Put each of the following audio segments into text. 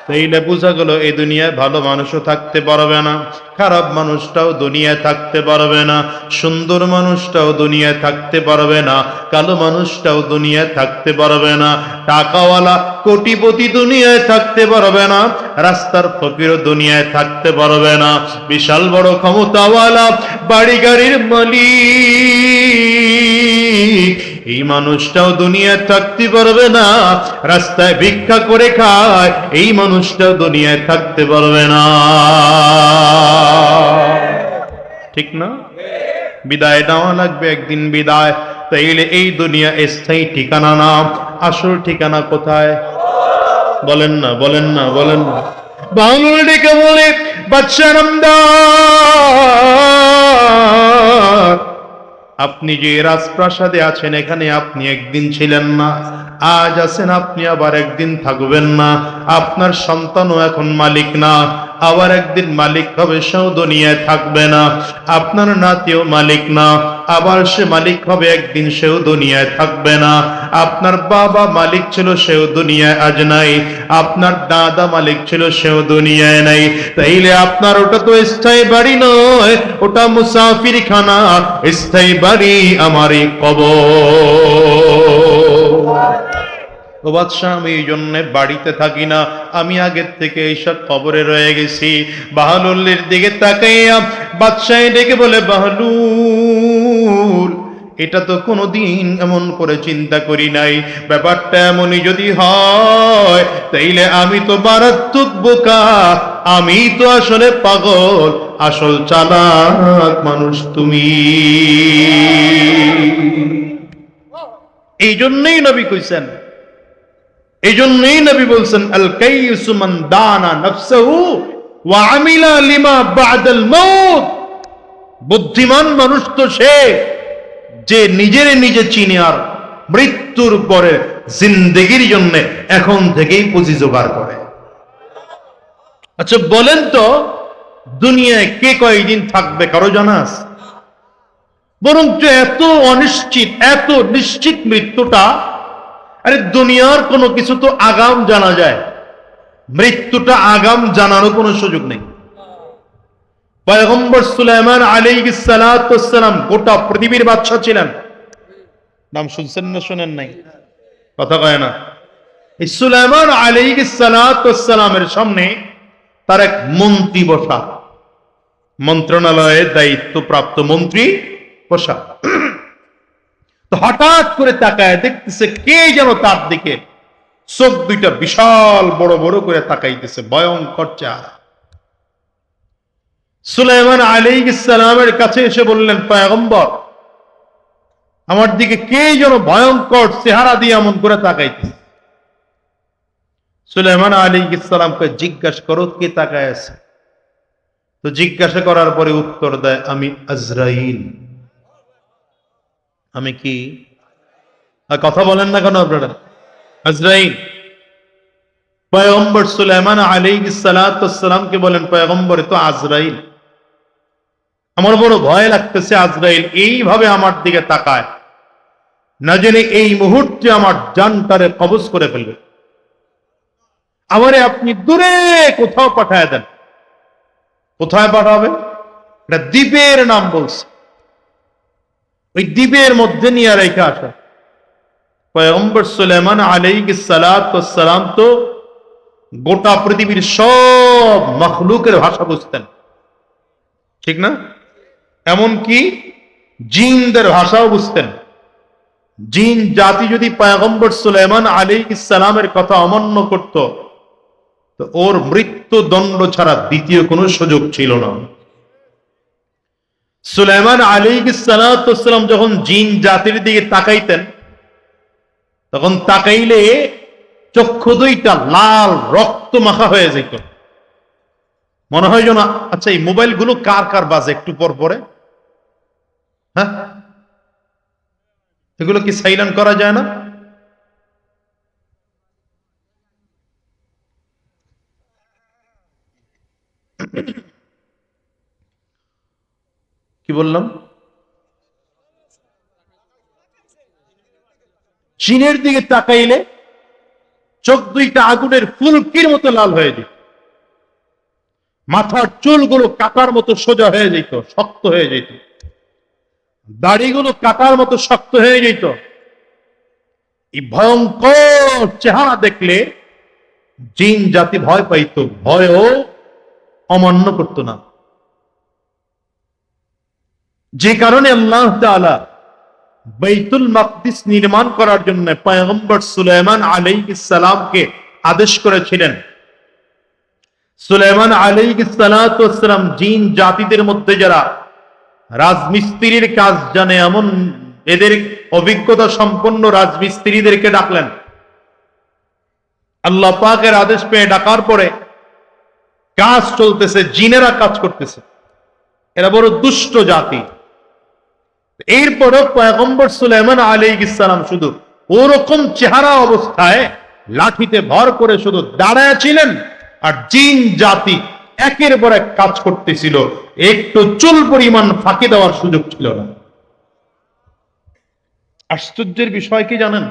তাইলে বোঝা গেল এই দুনিয়ায় ভালো মানুষও থাকতে পারবে না, খারাপ মানুষটাও দুনিয়ায় থাকতে পারবে না, সুন্দর মানুষটাও দুনিয়ায় থাকতে পারবে না, কালো মানুষটাও দুনিয়ায় থাকতে পারবে না, টাকাওয়ালা কোটিপতি দুনিয়ায় থাকতে পারবে না, রাস্তার ফকিরও দুনিয়ায় থাকতে পারবে না, বিশাল বড় ক্ষমতাওয়ালা বাড়ি গাড়ির মালিক এই মানুষটাও দুনিয়ায় থাকতে পারবে না, রাস্তায় ভিক্ষা করে খায় এই মানুষটাও দুনিয়ায় থাকতে পারবে না। ঠিক না? বিদায় নেওয়া লাগবে একদিন বিদায়। তাইলে এই দুনিয়া স্থায়ী ঠিকানা না, আসল ঠিকানা কোথায়? বলেন না, বলেন না, বলেন না। বাংলা ডেকে বলে বাদশা নামদার, আপনি যে রাজপ্রাসাদে আছেন এখানে আপনি একদিন ছিলেন না, আজ আছেন, আপনি আবার একদিন থাকবেন না। আপনার সন্তানও এখন মালিক না, আবার একদিন মালিক হবে, সেও দুনিয়ায় থাকবে না। আপনার নাতিও মালিক না, আবার সে মালিক হবে একদিন, সেও দুনিয়ায় থাকবে না। আপনার বাবা মালিক ছিল, সেও দুনিয়ায় আজ নাই। আপনার দাদা মালিক ছিল, সেও দুনিয়ায় নাই। তাইলে আপনার ওটা তো স্থায়ী বাড়ি নয়, ওটা মুসাফির খানা। স্থায়ী বাড়ি আমারই কবর। ও বাদশাহ, আমি এই জন্য বাড়িতে থাকি না, আমি আগের থেকে এইসব খবরে রয়ে গেছি। বাহলুলের দিকে তাকাইয়া বাদশাহ ডেকে বলে, বাহলুল, এটা তো কোনোদিন এমন করে চিন্তা করি নাই। ব্যাপারটা এমনই যদি হয় তাইলে আমি তো মারাত্মক বোকা, আমি তো আসলে পাগল, আসল চালাক মানুষ তুমি। এই জন্যই নবী কইছেন, এই জন্যই নবী বলছেন, আল কাইয়িসু মান দানা নাফসাহু ওয়া আমিলা লিমা বা'দাল মাউত। বুদ্ধিমান মানুষ তো সে যে নিজেরে নিজে চিনে আর মৃত্যুর পরে জিন্দেগির জন্য এখন থেকেই পুঁজি জোগাড় করে। আচ্ছা বলেন তো, দুনিয়ায় কে কয়দিন থাকবে কারো জানা আছে? বরঞ্চ এত অনিশ্চিত, এত নিশ্চিত মৃত্যুটা। আরে দুনিয়ার কোনো কিছু তো আগাম জানা যায়, মৃত্যুটা আগাম জানারও কোনো সুযোগ নেই। পয়গম্বর সুলাইমান আলাইহিস সালাতু ওয়াস সালাম গোটা পৃথিবীর বাদশা ছিলেন। নাম শুনছেন না শুনেন নাই? কথা কয় না। এই সুলাইমান আলাইহিস সালাতু ওয়াস সালামের সামনে তার এক মন্ত্রী বসা, মন্ত্রণালয়ে দায়িত্বপ্রাপ্ত মন্ত্রী বসা। তো হঠাৎ করে তাকায় দেখতেছে কে যেন তার দিকে চোখ দুইটা বিশাল বড় বড় করে তাকাইতেছে, ভয়ঙ্কর চেহারা। সুলাইমান আলাইহিস সালামের কাছে এসে বললেন, পয়গম্বর, আমার দিকে কে যেন ভয়ঙ্কর চেহারা দিয়ে এমন করে তাকাইতেছে। সুলাইমান আলাইহিস সালামকে জিজ্ঞাসা করো কে তাকায় আছে। তো জিজ্ঞাসা করার পরে উত্তর দেয়, আমি আজরাইল। আমি কি? আর কথা বলেন না কেন আপনারা? আজরাইল। পয়গম্বর সুলাইমান আলাইহিস সালাতু ওয়াস সালামকে বলেন, পয়গম্বর, তো আজরাইল, আমার বড় ভয় লাগতেছে, আজরাইল এইভাবে আমার দিকে তাকায়, না জেনে এই মুহূর্তে আমার জানটারে কবজ করে ফেলবে। আমারে আপনি দূরে কোথাও পাঠায় দেন। কোথায় পাঠাবে? এটা দ্বীপের নাম বলছে, ওই দ্বীপের মধ্যে নিয়ে রেখে আসা। পয়গম্বর সুলাইমান আলাইহিস সালাতু ওয়াস সালাম তো গোটা পৃথিবীর সব মখলুকের ভাষা বুঝতেন, ঠিক না? এমনকি জিনদের ভাষাও বুঝতেন। জিন জাতি যদি পয়গম্বর সুলাইমান আলাইহিস সালামের কথা অমান্য করত, তো ওর মৃত্যুদণ্ড ছাড়া দ্বিতীয় কোনো সুযোগ ছিল না। সুলাইমান আলাইহিস সালাতু ওয়াস সালাম যখন জিন জাতির দিকে তাকাইতেন, তখন তাকাইলে চক্ষু দুইটা লাল রক্ত মাখা হয়ে যেত। মনে হয় যেন, আচ্ছা এই মোবাইল গুলো কার কার বাজে একটু পর পরে? হ্যাঁ, এগুলো কি সাইলেন্ট করা যায় না? কি বললাম? চীনের দিকে তাকাইলে চোখ দুইটা আগুনের ফুলকির মতো লাল হয়ে যেত, মাথার চুলগুলো কাটার মতো সোজা হয়ে যেত, শক্ত হয়ে যেত, দাড়িগুলো কাটার মতো শক্ত হয়ে যেত। এই ভয়ঙ্কর চেহারা দেখলে জিন জাতি ভয় পাইত, ভয়ও অমান্য করত না। যে কারণে আল্লাহ তাআলা বাইতুল মাকদিস নির্মাণ করার জন্য পয়গম্বর সুলাইমান আলাইহিস সালামকে আদেশ করেছিলেন। সুলাইমান আলাইহিস সালাতু ওয়াস সালাম জিন জাতিদের মধ্যে যারা রাজমিস্ত্রির কাজ জানে এমন এদের অভিজ্ঞতা সম্পন্ন রাজমিস্ত্রিদেরকে ডাকলেন। আল্লাহ পাকের আদেশ পেয়ে ডাকার পরে কাজ চলতেছে, জিনেরা কাজ করতেছে, এরা বড় দুষ্ট জাতি। এরপরও পয়গম্বর সুলাইমান আলাইহিস সালাম শুধু ওরকম চেহারা অবস্থায় লাঠিতে ভর করে শুধু দাঁড়ায় ছিলেন, আর জিন জাতি একের পর এক কাজ করতেছিল, একটু চুল পরিমাণ ফাঁকি দেওয়ার সুযোগ ছিল না। আশ্চর্যের বিষয় কি জানেন?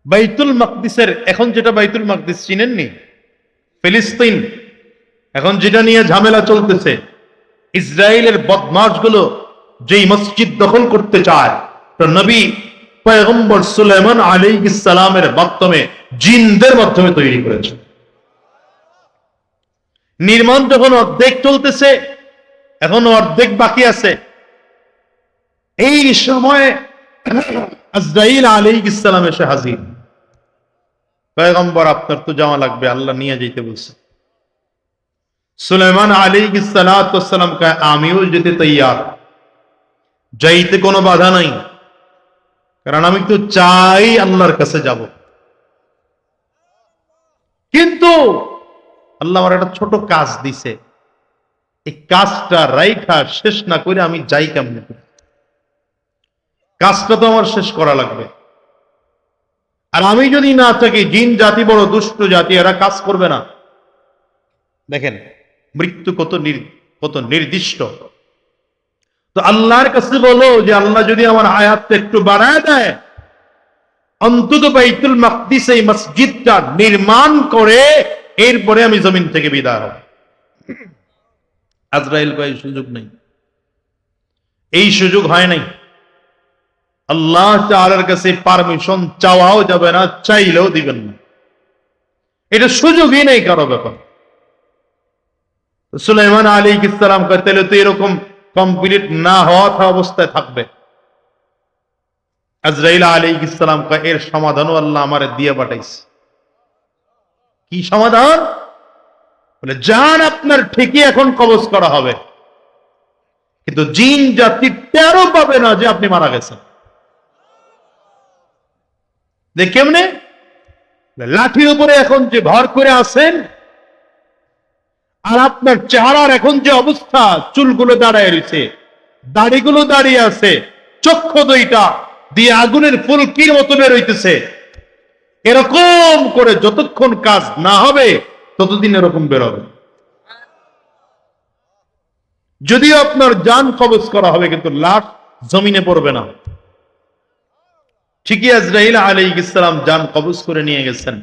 বাইতুল মাকদিসের, এখন যেটা বাইতুল মাকদিস চিনেননি, ফিলিস্তিন, এখন যেটা নিয়ে ঝামেলা চলতেছে, ইসরায়েলের বদমাশগুলো যেই মসজিদ দখল করতে চায়, তো নবী পয়গম্বর সুলাইমান আলাইহিস সালামের মাধ্যমে জিনদের মাধ্যমে তৈরি করেছে। নির্মাণ যখন অর্ধেক চলতেছে, এখন অর্ধেক বাকি আছে, এই সময় আজরাইল আলাইহিস সালাম এসে হাজির। পয়গম্বর, আপনার তো যাওয়া লাগবে, আল্লাহ নিয়ে যেতে বলছে। সুলাইমান আলাইহিস সালাতু ওয়াস সালাম কয়, আমিও যেতে তৈয়ার, যাইতে কোনো বাধা নাই, কারণ আমি তো চাই আল্লাহর কাছে যাব। কিন্তু আল্লাহ আমার একটা ছোট কাজ দিছে, এই কাজটা রাইখা শেষ না করে আমি যাই কেমনে? কাজটা তো আমার শেষ করা লাগবে, আর আমি যদি না থাকি, জিন জাতি বড় দুষ্ট জাতি, এরা কাজ করবে না। দেখেন মৃত্যু কত নির্দিষ্ট। তো আল্লাহর কাছে বলো যে আল্লাহ যদি আমার হায়াতটা একটু বাড়ায় দেয়, অন্তত বাইতুল মাকদিস এই মসজিদটা নির্মাণ করে এরপরে আমি জমিন থেকে বিদায় হব। আজরাইল ভাই সুযোগ নেই, এই সুযোগ হয় নাই। আল্লাহ তাআলার কাছে পারমিশন চাওয়াও যাবে না, চাইলেও দিবেন না, এটা সুযোগই নেই কারো ব্যাপার। সুলাইমান আলাইহিস সালাম কয়, তাহলে তো এরকম কমপ্লিট না হওয়া অবস্থায় থাকবে। আজরাইল আলাইহিস সালাম কয়, এর সমাধানও আল্লাহ আমারে দিয়ে পাঠাইছে। কি সমাধান? বলে, জান আপনার ঠিকই এখন কবজ করা হবে, কিন্তু জিন জাতি টেরও পাবে না যে আপনি মারা গেছেন। দেখ কেমনে? লাঠির উপরে এখন যে ভর করে আছেন, আর আপনার চেহারার এখন যে অবস্থা, চুলগুলো দাঁড়ায় রয়েছে, দাড়িগুলো দাঁড়িয়ে আছে, চক্ষু দুইটা দিয়ে আগুনের ফুলকির মতো বের হইতেছে, এরকম করে যতক্ষণ কাজ না হবে ততদিন এরকম বের হবে। যদিও আপনার জান কবজ করা হবে, কিন্তু লাশ জমিনে পড়বে না। ঠিকই আজরাইল আলাইহিস সালাম জান কবজ করে নিয়ে গেছেন।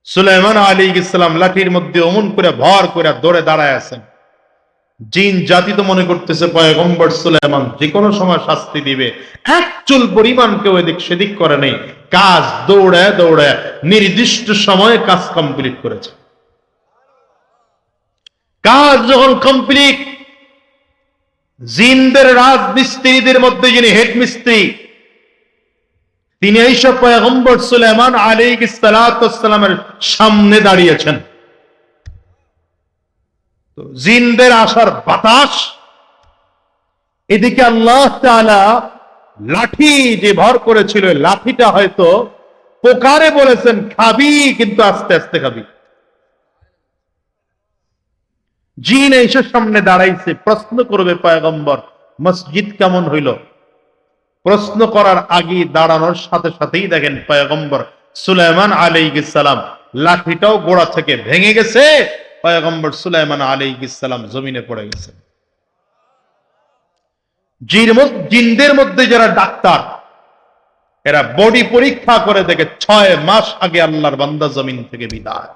সুলাইমান আলাইহিস সালাম লাঠির মধ্যে অমন করে ভর করে দৌড়ে দাঁড়ায় আছেন। জিন জাতি তো মনে করতেছে পয়গম্বর সুলাইমান যে কোনো সময় শাস্তি দিবে, এক চুল পরিমাণ কেউ এদিক সেদিক করে নেই, কাজ দৌড়ে দৌড়ে নির্দিষ্ট সময়ে কাজ কমপ্লিট করেছে। কাজ যখন কমপ্লিট, জিনদের রাজমিস্ত্রিদের মধ্যে যিনি হেড মিস্ত্রি, তিনি এইসব পয়গম্বর সুলাইমান আলাইহিস সালাতু ওয়াস সালামের সামনে দাঁড়িয়েছেন। তো জিনদের আসার বাতাস, এদিকে আল্লাহ তাআলা লাঠি যে ভর করেছিল, লাঠিটা হয়তো পোকারে বলেছেন খাবি, কিন্তু আস্তে আস্তে খাবি। জিন এইসব সামনে দাঁড়াইছে, প্রশ্ন করবে পয়গম্বর মসজিদ কেমন হইল। প্রশ্ন করার আগে দাঁড়ানোর সাথে সাথেই দেখেন পয়গম্বর সুলাইমান আলাইহিস সালাম লাঠিটাও গোড়া থেকে ভেঙে গেছে, পয়গম্বর সুলাইমান আলাইহিস সালাম জমিনে পড়ে গেছে। জিনদের মধ্যে যারা ডাক্তার, এরা বডি পরীক্ষা করে দেখে 6 মাস আগে আল্লাহর বান্দা জমিন থেকে বিদায়।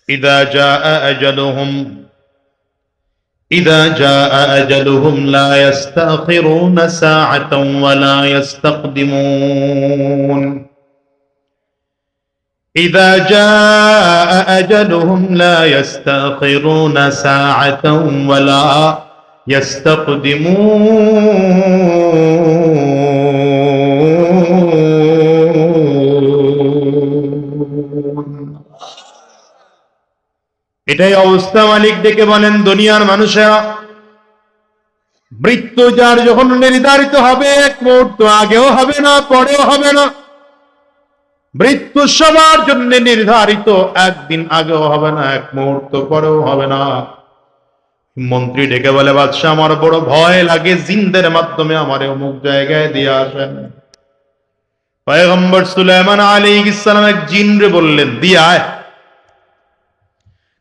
ইদা জাআ আজালুহুম লা ইস্তাখিরুনা সাআতান ওয়া লা ইস্তাকদিমুন। ইদা জাআ আজালুহুম লা ইস্তাখিরুনা সাআতান ওয়া লা এটাই অবস্থা। মালিক ডেকে বলেন, দুনিয়ার মানুষেরা, মৃত্যু যার যখন নির্ধারিত হবে, এক মুহূর্ত আগেও হবে না, পরেও হবে না। মৃত্যু সবার জন্য নির্ধারিত, একদিন আগেও হবে না, এক মুহূর্ত পরেও হবে না। মন্ত্রী ডেকে বলে, বাদশাহ আমার বড় ভয় লাগে, জিনদের মাধ্যমে আমার অমুক জায়গায় দিয়ে আসেন। পয়গম্বর সুলাইমান আলাইহিস সালাম এক জিনরে বললেন, দিয়ে আয়।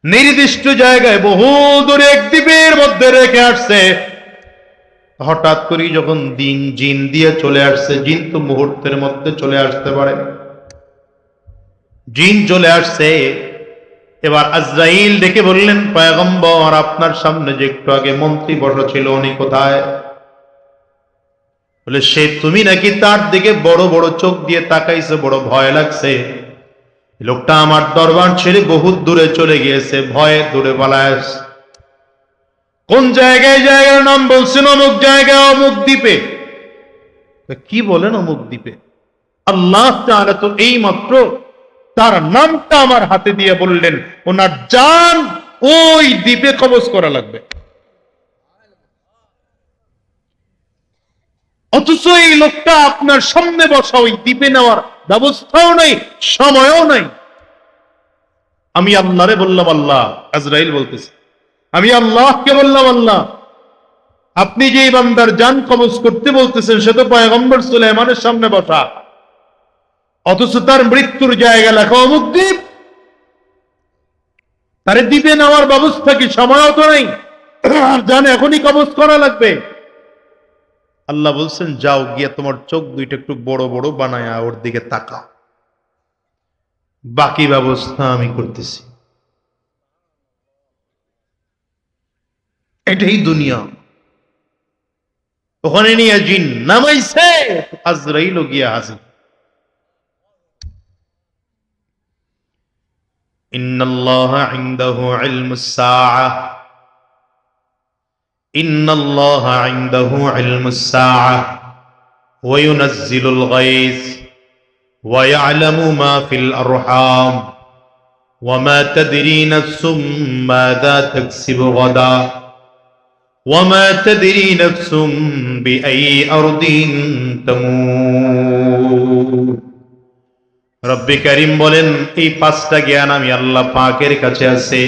নির্দিষ্ট জায়গায় বহু দূরে এক দ্বীপের মধ্যে রেখে আসছে। হঠাৎ করে যখন জিন দিয়ে চলে আসছে, জিন তো মুহূর্তের মধ্যে চলে আসতে পারে। জিন চলে আসছে। এবার আজরাইল ডেকে বললেন, পয়গম্বর আপনার সামনে যে একটু আগে মন্ত্রী বসা ছিল, উনি কোথায়? বলে, সে তুমি নাকি? তার দিকে বড় বড় চোখ দিয়ে তাকাইছে, বড় ভয় লাগছে। লোকটা আমার দরবার ছেড়ে বহুত দূরে চলে গিয়েছে, ভয়ে দূরে পালায়। কোন জায়গায়? জায়গার নাম বলছেন অমুক জায়গায়, অমুক দ্বীপে। কি বলেন অমুক দ্বীপে? আল্লাহ তাআলা তো এই মাত্র তার নামটা আমার হাতে দিয়ে বললেন, ওনার জান ওই দ্বীপে কবজ করা লাগবে। অথচ এই লোকটা আপনার সামনে বসা, ওই দ্বীপে নেওয়ার ব্যবস্থাও নাই, সময়ও নাই। আমি আল্লাহরে বললাম, আল্লাহ, আজরাইল বলতেছে, আমি আল্লাহকে বললাম, আল্লাহ, আপনি যে বান্দার জান কবজ করতে বলতেছেন, সে তো পয়গম্বর সুলাইমানের সামনে বসা, অথচ তার মৃত্যুর জায়গা লেখা অমুক দ্বীপ। তার দ্বীপে নেওয়ার ব্যবস্থা কি? সময়ও তো নাই, আর জান এখনই কবজ করা লাগবে। আল্লাহ বলছেন, যাও গিয়ে তোমার চোখ দুইটা একটু বড় বড় বানায়া ওর দিকে তাকাও, বাকি ব্যবস্থা আমি করতেছি। এটাই দুনিয়া। ওখানে নিয়ে জিন নামাইছে, আজরাইল গিয়া হাজির। ইন্নাল্লাহা ইনদাহু ইলমুস সাআহ, ইন্নাল্লাহা ইনদাহু ইলমুস সাআহ ওয়া ইউনাজ্জিলুল গায়স ওয়া ইয়ালামু মা ফিল আরহাম ওয়া মা তাদরি নাফসুম মাযা তাকসিবু গাদা ওয়া মা তাদরি নাফসুম বিআইয়ি আরদিন তামুত। রব্বে কারীম বলেন, এই 5টা জ্ঞান আমি আল্লাহ পাকের কাছে আছে।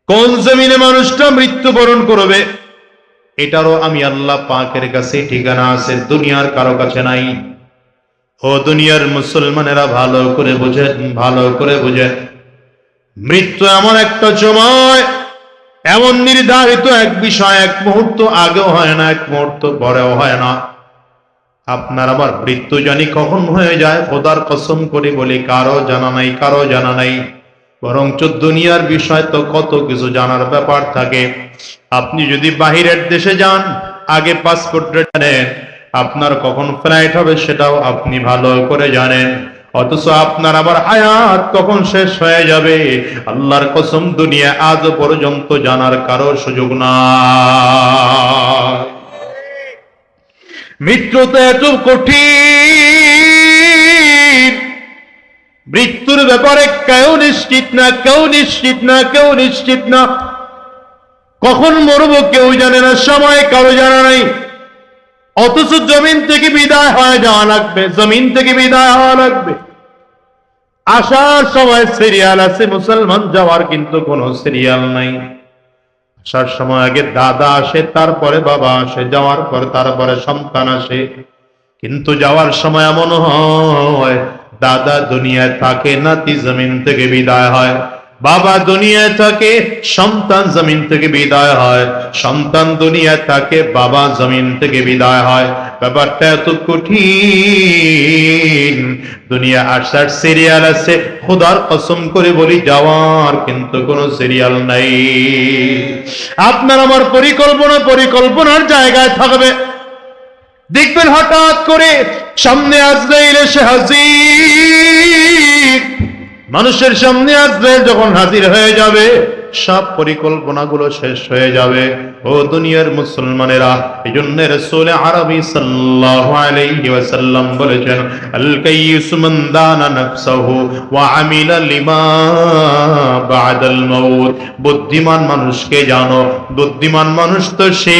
কোন জমিনে মানুষটা মৃত্যুবরণ করবে, এটারও আমি আল্লাহ পাকের কাছে ঠিকানা আছে, দুনিয়ার কারো কাছে নাই। ও দুনিয়ার মুসলমানেরা, ভালো করে বুঝেন, ভালো করে বুঝেন, মৃত্যু এমন একটা সময়, এমন নির্ধারিত এক বিষয়, এক মুহূর্ত আগেও হয় না, এক মুহূর্ত পরেও হয় না। আপনার আবার মৃত্যু জানি কখন হয়ে যায়, খোদার কসম করে বলি, কারো জানা নাই, কারো জানা নাই। বরঞ্চ দুনিয়ার বিষয় তো কত কিছু জানার ব্যাপার থাকে। আপনি যদি বাহিরের দেশে যান, আগে পাসপোর্টে জানেন, আপনার কখন ফ্লাইট হবে সেটাও আপনি ভালো করে জানেন। অথচ আপনার আবার হায়াত কখন শেষ হয়ে যাবে, আল্লাহর কসম দুনিয়া আজ পর্যন্ত জানার কারো সুযোগ নাই। মৃত্যু তো এত কঠিন, মৃত্যুর ব্যাপারে কেউ নিশ্চিত না, কেউ নিশ্চিত না, কেউ নিশ্চিত না। কখন মরবো কেউ জানে না, সময় কারো জানা নাই। অথচ জমিন থেকে বিদায় হয়ে যাওয়া লাগবে, জমিন থেকে বিদায় হওয়া লাগবে। আসার সময় সিরিয়াল আছে, মুসলমান যাওয়ার কিন্তু কোনো সিরিয়াল নাই। আসার সময় আগে দাদা আসে, তারপরে বাবা আসে, যাওয়ার পর তারপরে সন্তান আসে। কিন্তু যাওয়ার সময় এমন হয়, দাদা দুনিয়ায় থাকে, নাতি জমিন থেকে বিদায় হয়। বাবা দুনিয়ায় থাকে, সন্তান জমিন থেকে বিদায় হয়, সন্তান দুনিয়ায় থাকে, বাবা জমিন থেকে বিদায় হয়। ব্যাপারটা এত কঠিন। দুনিয়া আসার সিরিয়াল আছে, খোদার কসম করে বলি যাওয়ার কিন্তু কোনো সিরিয়াল নাই। আপনার আমার পরিকল্পনার জায়গায় থাকবে, দেখবেন হঠাৎ করে সামনে আজরাইল এসে হাজির। মানুষের সামনে আজরাইল যখন হাজির হয়ে যাবে, সব পরিকল্পনাগুলো শেষ হয়ে যাবে। ও দুনিয়ার মুসলমানেরা, এজন্য রাসূল আরবি সাল্লাল্লাহু আলাইহি ওয়াসাল্লাম বলেছেন, আল কাইয়িসু মান দানা নাফসাহু ওয়া আমিলা লিমা বাদাল মাউত। বুদ্ধিমান মানুষকে জানো, বুদ্ধিমান মানুষ তো সে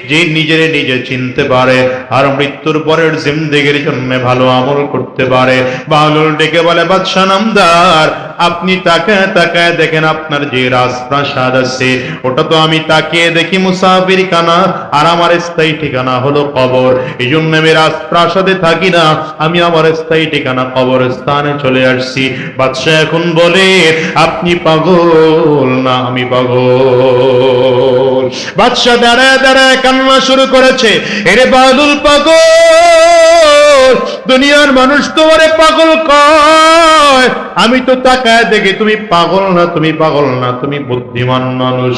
যে নিজের নিজে চিনতে পারে আর মৃত্যুর পরের জিন্দেগির জন্য ভালো আমল করতে পারে। বাহলুল ডেকে বলে, বাদশা নামদার, আপনি তাকায় তাকায় দেখেন আপনার যে রাজপ্রাসাদ আছে, ওটা তো আমি তাকিয়ে দেখি মুসাফির খানা, আর আমার স্থায়ী ঠিকানা হলো কবর। এই জন্য আমি রাজপ্রাসাদে থাকি না, আমি আমার স্থায়ী ঠিকানা কবরস্থানে চলে আসছি। বাদশা এখন বলে, আপনি পাগল না আমি পাগল? বাদশা দাঁড়ায় দাঁড়ায় কান্না শুরু করেছে, এরে বাদুল পাগল, দুনিয়ার মানুষ তোমারে পাগল কয়, আমি তো তাকায় দেখি তুমি পাগল না, তুমি পাগল না, তুমি বুদ্ধিমান মানুষ।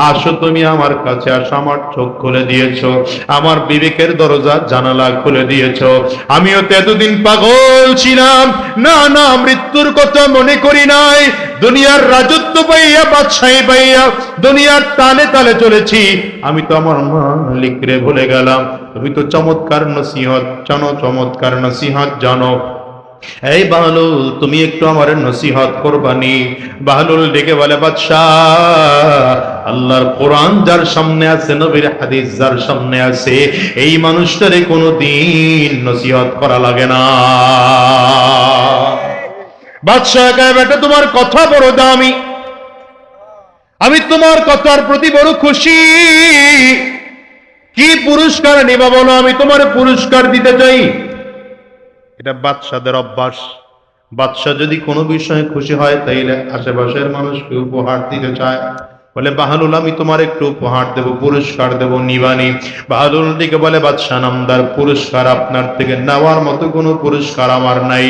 আসো তুমি আমার কাছে আসো, আমার চোখ খুলে দিয়েছো, আমার বিবেকের দরজা জানালা খুলে দিয়েছো। আমিও তো এতদিন পাগল ছিলাম, না না মৃত্যুর কথা মনে করি নাই, দুনিয়ার রাজত্ব পাইয়া বাদশাহী পাইয়া দুনিয়ার তালে তালে চলেছি, আমি তো আমার মালিক রে ভুলে গেলাম। তুমি তো চমৎকার নসিহত জানো, চমৎকার নসিহত জানো। এই বাহলুল, তুমি একটু আমার নসিহত করবানি? বাহলুল ডেকে বলে, বাদশাহ, আল্লাহর কোরআন যার সামনে আছে, নবীর হাদিস যার সামনে আছে, এই মানুষটারে কোনোদিন নসিহত করা লাগে না। বাদশাহ কয়, বেটা তোমার কথা বড় দামি, আমি তোমার কথার প্রতি বড় খুশি। কি পুরস্কার নিবা বলো, আমি তোমার পুরস্কার দিতে চাই। এটা বাদশাদের অভ্যাস। বাদশাহ যদি কোনো বিষয়ে খুশি হয় তাইলে আশেপাশের মানুষকে উপহার দিতে চায়। বলে, বাহলুল আমি তোমার একটু উপহার দেব, পুরস্কার দেব, নিবানি? বাহলুল দিকে বলে, বাদশাহ নামদার, পুরস্কার আপনার থেকে নেওয়ার মতো কোনো পুরস্কার আমার নাই,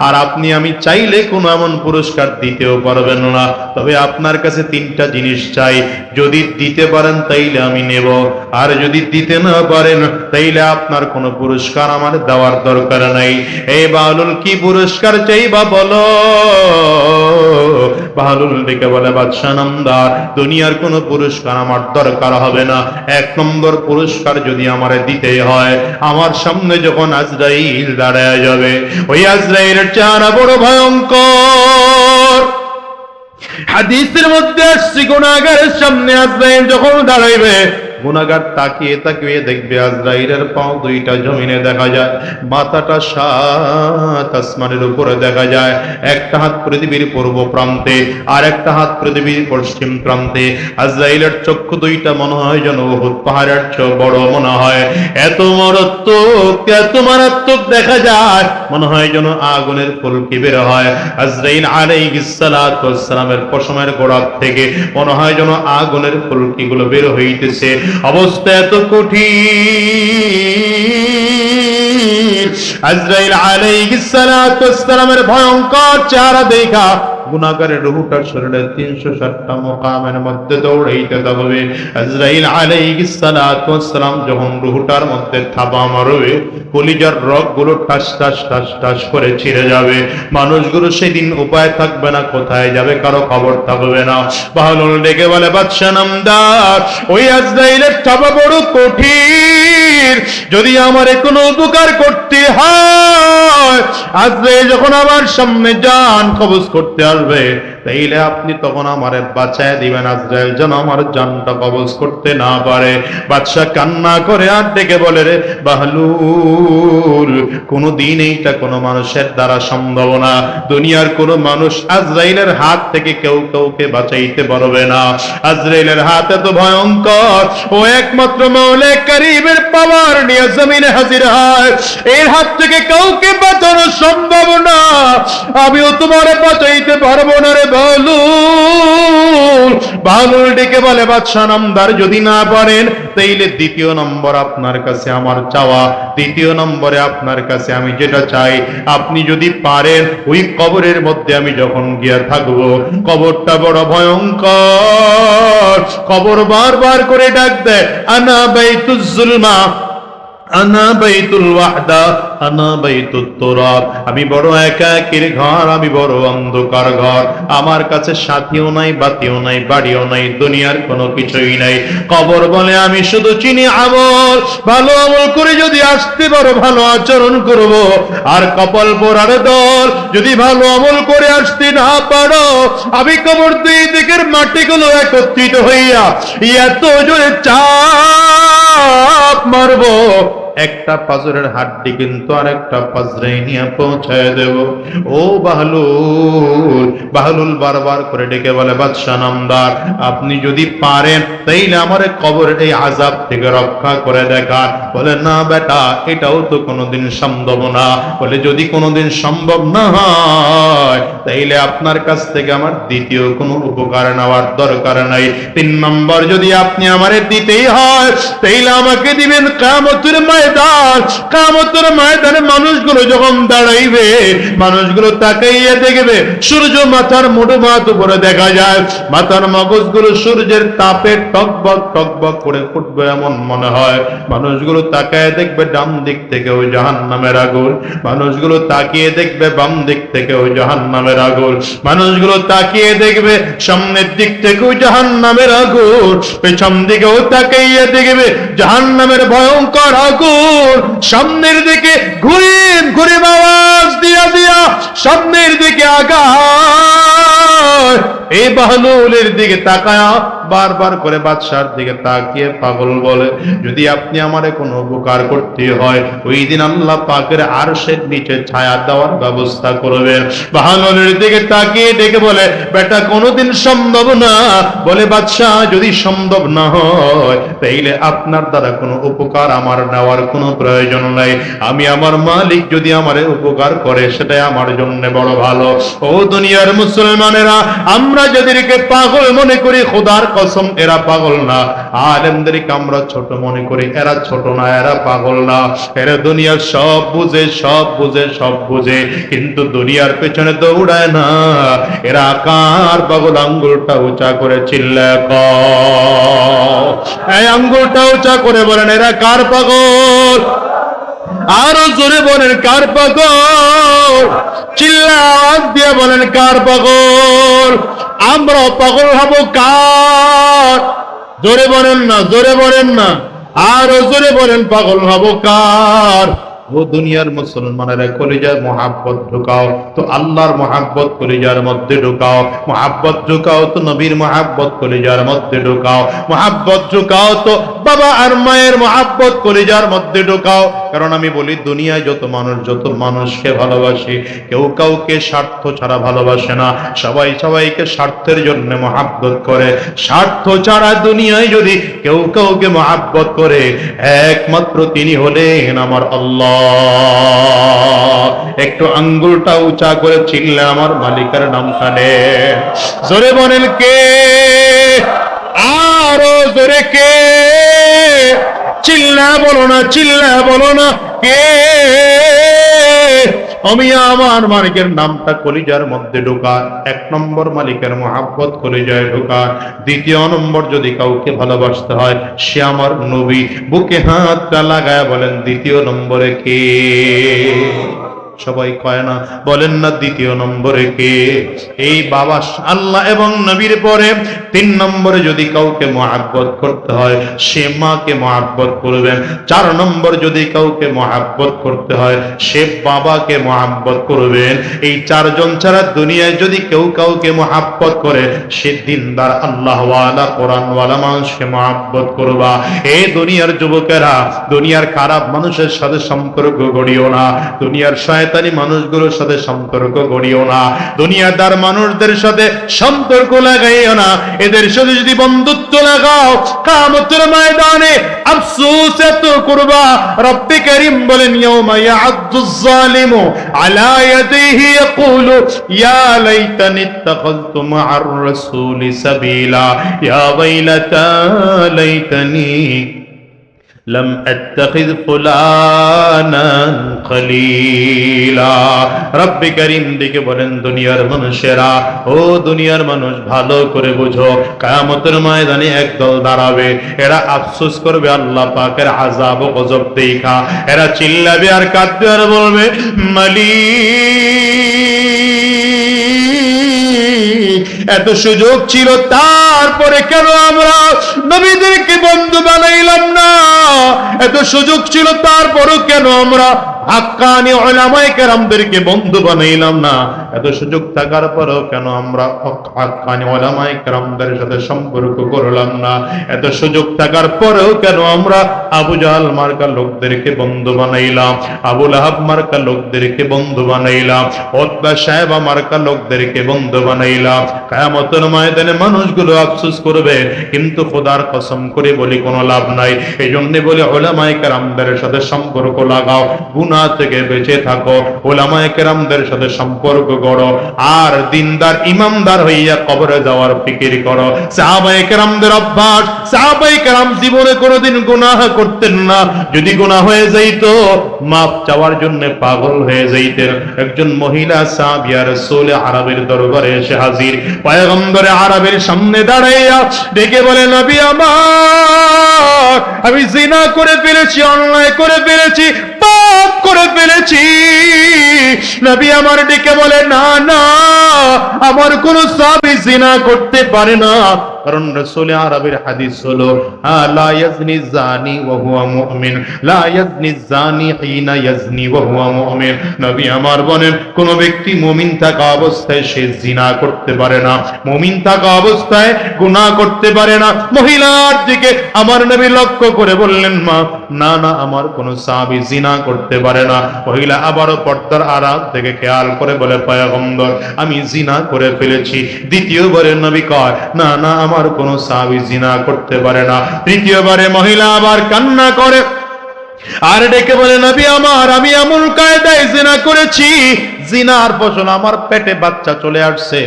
আর আপনি আমি চাইলে কোনো এমন পুরস্কার দিতেও পারবেন না। তবে আপনার কাছে তিনটা জিনিস চাই, যদি দিতে পারেন তাইলে আমি নেব, আর যদি দিতে না পারেন তাইলে আপনার কোনো পুরস্কার আমার দেওয়ার দরকার নাই। এই বাহলুল, কি পুরস্কার চাইবা বলো? বাহলুল ডেকে বলে, বাদশাহ নামদার, দুনিয়ার কোনো পুরস্কার আমার দরকার হবে না। এক নম্বর পুরস্কার যদি আমারে দিতে হয়, আমার সামনে যখন আজরাইল দাঁড়ায় যাবে, ওই আজরাইলের চেহারা বড় ভয়ঙ্কর। হাদিসের মধ্যে আসছে, গুনাহগারের সামনে আজরাইল যখন দাঁড়াইবে, গুনাহগার তাকিয়ে তাকিয়ে দেখবে আজরাইলের পাও দুইটা জমিনে দেখা যায়, মাথাটা সাত আসমানের উপরে দেখা যায়, একটা হাত পৃথিবীর পূর্ব প্রান্তে আর একটা হাত পৃথিবীর পশ্চিম প্রান্তে। আজরাইলের চক্ষু দুইটা মনে হয় যেন উহুদ পাহাড়ের চেয়ে বড় মনে হয়, এত মারাত্মক দেখা যায়, মনে হয় যেন আগুনের ফুলকি বের হয়। আজরাইল আলাইহিস সালাতু ওয়াস সালামের পশমের গোড়া থেকে মনে হয় যেন আগুনের ফুলকি গুলো বের হইতেছে। অবস্থা এত কঠিন। আজরাইল আলাইহিস সালাতু ওয়াস সালামের ভয়ঙ্কর চেহারা দেখা গুনাহগারের রূহটার শরীরে 360টা মুকামের মধ্যে দৌড়াইতে থাকবে। আজরাইল আলাইহিস সালাতু ওয়াস সালাম যখন রূহটার মধ্যে থাবা মারবে, কলিজার রগগুলো টাস টাস টাস টাস করে ছিঁড়ে যাবে। মানুষগুলো সেদিন উপায় থাকবে না, কোথায় যাবে কারো খবর থাকবে না। বাহলুল ডেকে বলে, বাদশাহ নামদার, ওই আজরাইলের থাবা বড় কঠিন, যদি আমার কোনো উপকার করতে হয়, আজরাইল যখন আমার সামনে জান কবজ করতে আসবে, তাইলে আপনি তখন আমারে বাঁচায় দিবেন, আজরাইল যেন আমার জানটা কবজ করতে না পারে। বাদশা কান্না করে আর ডেকে বলে, রে বাহলুল, কোনদিন এইটা কোনো মানুষের দ্বারা সম্ভব না। দুনিয়ার কোনো মানুষ আজরাইলের হাত থেকে কেউ কাউকে বাঁচাইতে পারবে না। আজরাইলের হাত এত ভয়ঙ্কর, ও একমাত্র মাওলা কারীমের পাওয়ার নিয়ে জমিনে হাজির হয়, এর হাত থেকে কাউকে বাঁচানো সম্ভব না। আমিও তোমারে বাঁচাইতে পারবো না রে বাহলুল। বাহলুল ডেকে বলে, বাদশাহ নামদার যদি না পারেন তাইলে দ্বিতীয় নম্বর আপনার কাছে আমার চাওয়া, দ্বিতীয় নম্বরে আপনার কাছে আমি যেটা চাই, আপনি যদি পারেন ওই কবরের মধ্যে আমি যখন গিয়া থাকবো, কবরটা বড় ভয়ঙ্কর, কবর বারবার করে ডাক দেয়, আনা বাইতুজ জুলমা, আনা বাইতুল ওয়াহদা, আনা বাইতুত তুরাব, আমি বড় একাকীর ঘর, আমি বড় অন্ধকার ঘর, আমার কাছে সাথীও নাই, বাতিও নাই, বাড়িও নাই, দুনিয়ার কোনো কিছুই নাই। কবর বলে, আমি শুধু চিনি আমল, ভালো আমল করে যদি আসতে পারো ভালো আচরণ করব, আর কপাল পোড়ার দল যদি ভালো আমল করে আসতে না পারো, আমি কবর দুই দিকের মাটিগুলো একত্রিত হইয়া এত জোরে চাপ মারবো, একটা পাজরের হাড্ডি কিন্তু আরেকটা পাজরাই নিয়ে পৌঁছায় দেব। ও বাহলুল, বাহলুল বারবার করে ডেকে বলে, বাদশাহ নামদার আপনি যদি পারেন তাইলে আমারে কবরের এই আযাব থেকে রক্ষা করে দেখান। বলে, না বেটা, এটাও তো কোনোদিন সম্ভব না। বলে, যদি কোনোদিন সম্ভব না হয় তাইলে আপনার কাছ থেকে আমার দ্বিতীয় কোনো উপকার নেওয়ার দরকার নাই। 3 নম্বর যদি আপনি আমারে দিতেই হয় তাইলে আমাকে দিবেন কিয়ামতের ময়দান। কিয়ামতের ময়দানে মানুষগুলো যখন দাঁড়াইবে, মানুষগুলো তাকাইয়া দেখবে সূর্য মাথার মুঠো মাথা উপরে দেখা যায়, মাথার মগজগুলো সূর্যের তাপে টকবক টকবক করে ফুটবে এমন মনে হয়। মানুষগুলো তাকায় দেখবে ডান দিক থেকে ওই জাহান্নামের আগুন, মানুষগুলো তাকিয়ে দেখবে বাম দিক থেকে ওই জাহান্নামের আগুন, মানুষগুলো তাকিয়ে দেখবে সামনের দিক থেকে ওই জাহান্নামের আগুন, পেছন দিকেও তাকাইয়া দেখবে জাহান্নামের ভয়ঙ্কর আগুন। সামনের দিকে ঘুরে ঘুরে আওয়াজ দিয়া দিয়া সামনের দিকে আগায়। এই বাহলুলের দিকে তাকায়া বারবার করে বাদশার দিকে তাকিয়ে পাগল বলে, যদি আপনি আমারে কোনো উপকার করতে হয় ওই দিন আল্লাহ পাকের আরশের নিচে ছায়া দেওয়ার ব্যবস্থা করবেন। বাহলুলের দিকে তাকিয়ে ডেকে বলে, বেটা কোনোদিন সম্ভব না। বলে, বাদশাহ যদি সম্ভব না হয় তাইলে আপনার দ্বারা কোনো উপকার আমার নেওয়ার কোনো প্রয়োজন নাই। আমি আমার মালিক যদি আমারে উপকার করে সেটাই আমার জন্য বড় ভালো। ও দুনিয়ার মুসলমানেরা, আমরা যাদেরকে পাগল মনে করি, খোদার কসম এরা পাগল না। আলেমদেরকে আমরা ছোট মনে করি, এরা ছোট না, এরা পাগল না। এরা দুনিয়ার সব বুঝে, সব বুঝে, সব বুঝে, কিন্তু দুনিয়ার পেছনে দৌড়ায় না। এরা কার পাগল? আঙ্গুলটা উঁচা করে চিল্লায় কও, এই আঙ্গুলটা উঁচা করে বলেন, এরা কার পাগল? আরো জোরে বলেন, কার পাগল? চিল্লা আওয়াজ দিয়ে বলেন, কার পাগল? আমরা পাগল হব কার? জোরে বলেন না, জোরে বলেন না, আরো জোরে বলেন, পাগল হব কার? ও দুনিয়ার মুসলমানেরা, কলিজার মহাব্বত ঢুকাও তো আল্লাহর মহাব্বত কলিজার মধ্যে ঢুকাও, মহাব্বত ঢুকাও তো নবীর মহাব্বত কলিজার মধ্যে ঢুকাও, মহাব্বত ঢুকাও তো বাবা আর মায়ের মহাব্বত কলিজার মধ্যে ঢুকাও। কারণ আমি বলি, দুনিয়ায় যত মানুষকে ভালোবাসে, কেউ কাউকে স্বার্থ ছাড়া ভালোবাসে না, সবাই সবাইকে স্বার্থের জন্য মহাব্বত করে। স্বার্থ ছাড়া দুনিয়ায় যদি কেউ কাউকে মহাব্বত করে, একমাত্র তিনি হলেন আমার আল্লাহ। একটু আঙ্গুলটা উঁচা করে চিল্লা আমার মালিকের নাম কানে জোরে বলেন, কে? আরো জোরে কে? চিল্লা বলো না, চিল্লা বলো না, কে? আমি আমার মালিকের নামটা কলিজার মধ্যে ঢোকা। 1 নম্বর মালিকের মহাব্বত কলিজায় ঢোকা। 2 নম্বর যদি কাউকে ভালোবাসতে হয়, সে আমার নবী। বুকে হাতটা লাগায় বলেন, 2 নম্বরে কে? সবাই কয় না, বলেন না 2 নম্বরে কে? এই বাবা আল্লাহ এবং নবীর পরে 3 নম্বরে যদি কাউকে মহাব্বত করতে হয়, সে মাকে মহাব্বত করবেন। 4 নম্বর যদি কাউকে মহাব্বত করতে হয়, সে বাবাকে মহাব্বত করবেন। এই 4 জন ছাড়া দুনিয়ায় যদি কেউ কাউকে মহাব্বত করে, সে দিনদার আল্লাহওয়ালা কোরআনওয়ালা মানুষকে মহাব্বত করবা। এই দুনিয়ার যুবকেরা, দুনিয়ার খারাপ মানুষের সাথে সম্পর্ক গড়িও না, দুনিয়ার শয়তানি মানুষগুলোর সাথে সম্পর্ক গড়িও না, দুনিয়াদার মানুষদের সাথে সম্পর্ক লাগাইও না। এদের সাথে যদি বন্ধুত্ব লাগাও, কিয়ামতের ময়দানে আফসোস এত করবা। রব্বে কারীম বলেন, ইয়াউমা ইয়া'আদ্দুজ যালিমু আলা ইয়াদাইহি ইয়াকুলু ইয়া লাইতানি ইত্তাখাযতু মা'আর রাসূলি সাবিলা ইয়া ওয়াইলাতা লাইতানি লাম আত্তাখিয ফুলানান খলীলা। রব্বে কারীম ডেকে বলেন, দুনিয়ার মানুষেরা, ও দুনিয়ার মানুষ, ভালো করে বুঝো, কিয়ামতের ময়দানে একদল দাঁড়াবে, এরা আফসোস করবে আল্লাহ পাকের আযাব ও গজব দেখা। এরা চিল্লাবে আর কাঁদবে আর বলবে, মালিক, এত সুযোগ ছিল, তারপরে কেন আমরা নবীদেরকে বন্ধু বানাইলাম না? এত সুযোগ ছিল, তারপরও কেন আমরা হাক্কানি উলামায়ে কেরামদেরকে বন্ধু বানাইলাম না? এত সুযোগ থাকার পরেও কেন আমরা হাক্কানি উলামায়ে কেরামদের সাথে সম্পর্ক করলাম না? এত সুযোগ থাকার পরেও কেন আমরা আবু জাহল মার্কা লোকদেরকে বন্ধু বানাইলাম, আবু লাহাব মার্কা লোকদেরকে বন্ধু বানাইলাম, উতবা সাহেবা মার্কা লোকদেরকে বন্ধু বানাইলাম? কিয়ামতের ময়দানে মানুষগুলো আফসোস করবে, কিন্তু খোদার কসম করে বলি কোনো লাভ নাই। এই জন্য বলি, উলামায়ে কেরামদের সাথে সম্পর্ক লাগাও, গুনাহ থেকে বেঁচে থাকো, উলামায়ে কেরামদের সাথে সম্পর্ক গড়ো, আর দিনদার ইমানদার হইয়া কবরে যাওয়ার ফিকির করো। সাহাবায়ে কেরামদের অভ্যাস, সাহাবায়ে কেরাম জীবনে কোনোদিন গুনাহ করতেন না। যদি গুনাহ হয়ে যাইতো, মাপ চাওয়ার জন্য পাগল হয়ে যাইতেন। একজন মহিলা সাহাবিয়া রাসূল আরবের দরবারে এসে হাজির। পয়গম্বরে আরবের সামনে দাঁড়াইয়া ডেকে বলে, নবী আমার, আমি জিনা করে ফেলেছি, অন্যায় করে ফেলেছি, পাপ করে ফেলেছি। নবী আমার ডেকে বলে, না না, আমার কোন সাহাবী জিনা করতে পারে না, কারণ রাসূল আরবের হাদিস হলো, লা ইয়াজনি জানি ওয়া হুয়া মুমিন, লা ইয়াজনি জানি হিনা ইয়াজনি ওয়া হুয়া মুমিন। নবী আমার বলেন, কোন ব্যক্তি মুমিন থাকা অবস্থায় সে জিনা করতে পারে না, মুমিন থাকা অবস্থায় গুনাহ করতে পারে না। মহিলার দিকে আমার নবী লক্ষ্য করে বললেন, মা, না না, আমার কোন সাহাবী জিনা করতে পারে না। মহিলা আবারও পর্দার আড়াল থেকে খেয়াল করে বলে, পয়গম্বর, আমি জিনা করে ফেলেছি। দ্বিতীয়বারে নবী কয়, না না, আমার কোন সাহাবী জিনা করতে পারে না। তৃতীয়বারে মহিলা আবার কান্না করে আর ডেকে বলে, নবী আমার, আমি এমন কায়দায় জিনা করেছি, জিনার ফসল আমার পেটে বাচ্চা চলে আসছে।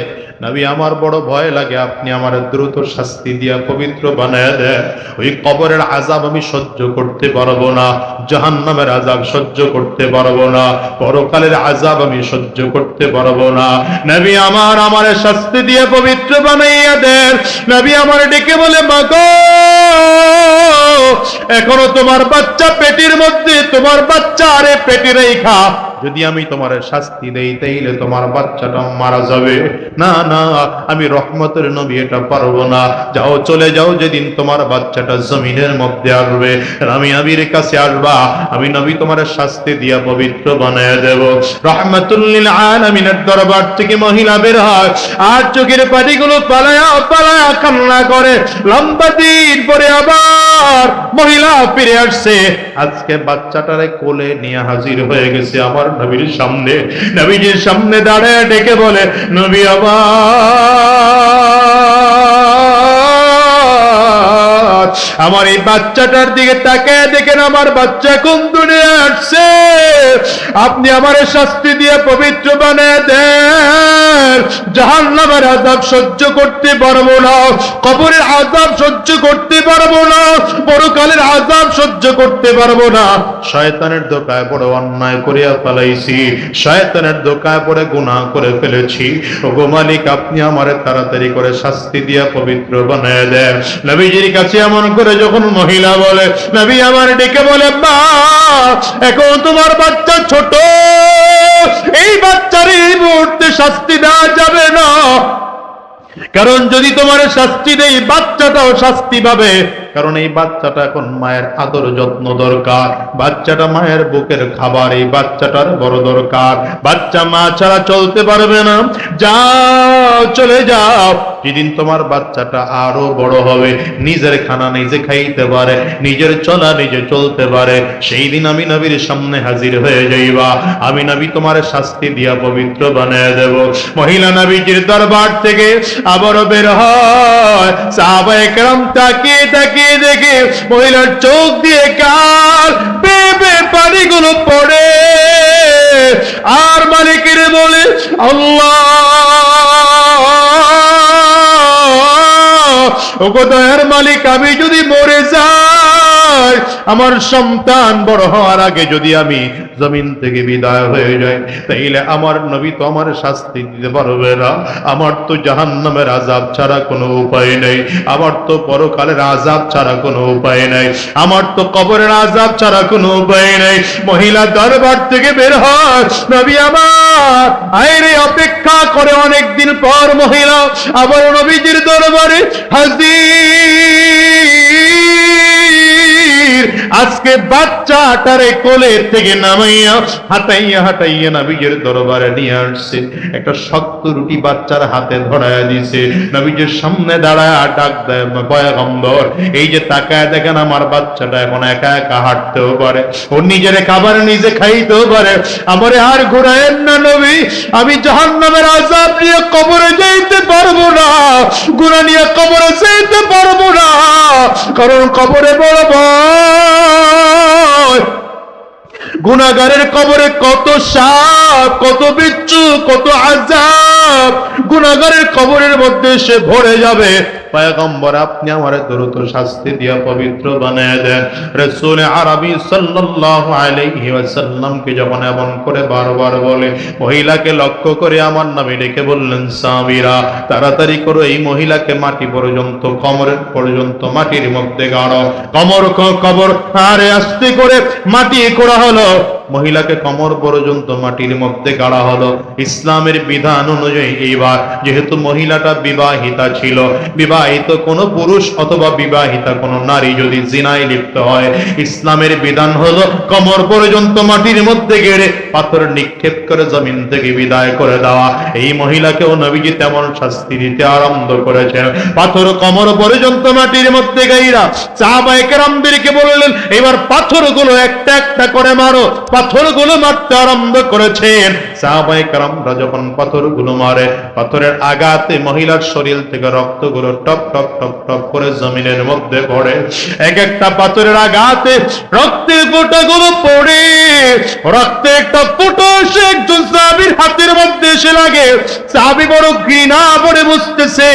নবী আমার বড় ভয় লাগে, আপনি আমার দ্রুত শাস্তি দিয়া পবিত্র বানায় দেন। ওই কবরের আযাব আমি সহ্য করতে পারবো না, জাহান্নামের আযাব সহ্য করতে পারবো না, পরকালের আযাব আমি সহ্য করতে পারবো না। নবী আমার আমারে শাস্তি দিয়ে পবিত্র বানাইয়া দেন। নবী আমার ডেকে বলে, মাগো, এখনো তোমার বাচ্চা পেটের মধ্যে, তোমার বাচ্চা আরে পেটে রেখা, যদি আমি তোমার শাস্তি দেই তাইলে তোমার বাচ্চাটা মারা যাবে। না না, আমি রহমতের নবী, এটা পারবো না। যাও, চলে যাও, যেদিন তোমার বাচ্চাটা জমিনের মধ্যে আসবে, আমি নবীর কাছে আসবা, আমি নবী তোমার শাস্তি দিয়া পবিত্র বানায় দেব। রহমাতুল লিল আলামিনের দরবার থেকে মহিলা বের হয়, আর চোখের পানিগুলো পালায়া পালায়া কান্না করে। লম্বা দিন পরে আবার মহিলা ফিরে আসছে, আজকে বাচ্চাটারে কোলে নিয়ে হাজির হয়ে গেছে আমার নবীর সামনে। নবীজির সামনে দাঁড়ায় ডেকে বলে, নবী আমার এই বাচ্চাটার দিকে তাকায় দেখেন, আমার বাচ্চা কোন দুনিয়া আসছে, আপনি আমার শাস্তি দিয়ে পবিত্র বানায় দেন। জাহান্নামের আযাব সহ্য করতে পারবো না, কবরের আযাব সহ্য করতে পারবো না, পরকালের আযাব সহ্য করতে পারবো না। শয়তানের ধোঁকায় পড়ে অন্যায় করিয়া ফেলাইছি, শয়তানের ধোঁকায় পড়ে গুনাহ করে ফেলেছি। ওগো মালিক, আপনি আমারে তাড়াতাড়ি করে শাস্তি দিয়া পবিত্র বানায় দেন। নবীজির কাছে এমন করে যখন মহিলা বলে, নবী আমার ডেকে বলে, মা, এখন তোমার বাচ্চা ছোট, এই বাচ্চার এই মুহূর্তে শাস্তি দেওয়া যাবে না, কারণ যদি তোমার শাস্তি দেই বাচ্চাটাও শাস্তি পাবে। কারণ এই বাচ্চাটা এখন মায়ের আদর যত্ন দরকার, বাচ্চাটা মায়ের বুকের খাবার এই বাচ্চাটার বড় দরকার। বাচ্চা মা ছাড়া চলতে পারবে না, যাও চলে যাও। যেদিন তোমার বাচ্চাটা আরো বড় হবে, নিজের খানা নিজে খাইতে পারে, নিজের চলা নিজে চলতে পারে, সেই দিন আমি নবীর সামনে হাজির হয়ে যাইবা। আমি নবী তোমার শাস্তি দিয়া পবিত্র বানিয়ে দেব। মহিলা নবীজির দরবার থেকে আবারও বের হয়। সাহাবায়ে কেরাম তাকিয়ে তাকিয়ে দেখে মহিলার চোখ দিয়ে কাল বেবে পানিগুলো পড়ে, আর মালিকের বলে, আল্লাহ ওগো দয়ার মালিক, আমি যদি মরে যাই, আমার সন্তান বড় হওয়ার আগে যদি আমি জমিন থেকে বিদায় হয়ে যাই, তাইলে আমার নবী তো আমার শাস্তি দিতে পারবে না। আমার তো জাহান্নামের আযাব ছাড়া কোনো উপায় নেই, আমার তো পরকালের আযাব ছাড়া কোনো উপায় নেই, আমার তো কবরের আযাব ছাড়া কোনো উপায় নেই। মহিলা দরবার থেকে বের হয়, নবী আমার আইরে অপেক্ষা করে অনেকদিন পর মহিলা আবার নবীজির দরবারে হাজির। আজকে বাচ্চাটারে কোলের থেকে নামাইয়া হাঁটাইয়া হাঁটাইয়া নবীজির দরবারে নিয়ে আসছে। একটা শক্ত রুটি বাচ্চার হাতে ধরায়া দিছে, নবীজির সামনে দাঁড়ায় ডাক দেয়, পয়গম্বর এই যে তাকায় দেখেন, আমার বাচ্চাটা এখন একা একা হাঁটতেও পারে, ও নিজের খাবার নিজে খাইতেও পারে, আমারে আর ঘুরায়েন না নবী, আমি জাহান্নামের আযাব নিয়ে কবরে যাইতে পারবো না, গুনাহ নিয়ে কবরে যাইতে পারবো না, কারণ কবরে বড় ভয়। গুনাহগারের কবরে কত সাপ, কত বিচ্ছু, কত আযাব, গুনাহগারের কবরের মধ্যে সে ভরে যাবে। পয়গম্বর আপনি আমারে দ্রুত শাস্তি দিয়া পবিত্র বানায় দেন। রাসূল আরবি সাল্লাল্লাহু আলাইহি ওয়াসাল্লামকে যখন এমন করে বারবার বলে, মহিলাকে লক্ষ্য করে আমার নবী ডেকে বললেন, সাহাবীরা তাড়াতাড়ি করো, এই মহিলাকে মাটি পর্যন্ত, কোমরের পর্যন্ত মাটির মধ্যে গাড়ো। কবর আরে আস্তে করে মাটি করা হলো, মহিলাকে কোমর পর্যন্ত মাটির মধ্যে গাড়া হলো। ইসলামের বিধান অনুযায়ী এইবার যেহেতু মহিলাটা বিবাহিতা ছিল, বিবাহিত কোনো পুরুষ অথবা বিবাহিতা কোনো নারী যদি জিনায় লিপ্ত হয়, ইসলামের বিধান হলো কোমর পর্যন্ত মাটির মধ্যে গেড়ে পাথর নিক্ষেপ করে জমিন থেকে বিদায় করে দেওয়া। এই মহিলাকেও নবীজি তেমন শাস্তি দিতে আরম্ভ করেছেন। পাথর কোমর পর্যন্ত মাটির মধ্যে গাইরা সাহাবায়ে কেরামদেরকে বললেন, এবার পাথরগুলো একটা একটা করে মারো। পাথরগুলো মারতে আরম্ভ করেছেন। সাহাবায়ে কেরামরা যখন পাথরগুলো মারে, পাথরের আঘাতে মহিলার শরীর থেকে রক্তগুলো টপ টপ টপ টপ করে জমিনের মধ্যে পড়ে। এক একটা পাথরের আঘাতে রক্তের ফোঁটাগুলো পড়ে, রক্তে একটা ফোঁটা সে একজন সাহাবীর হাতের মধ্যে এসে লাগে। সাহাবী বড় ঘৃণা করে বুঝতেছে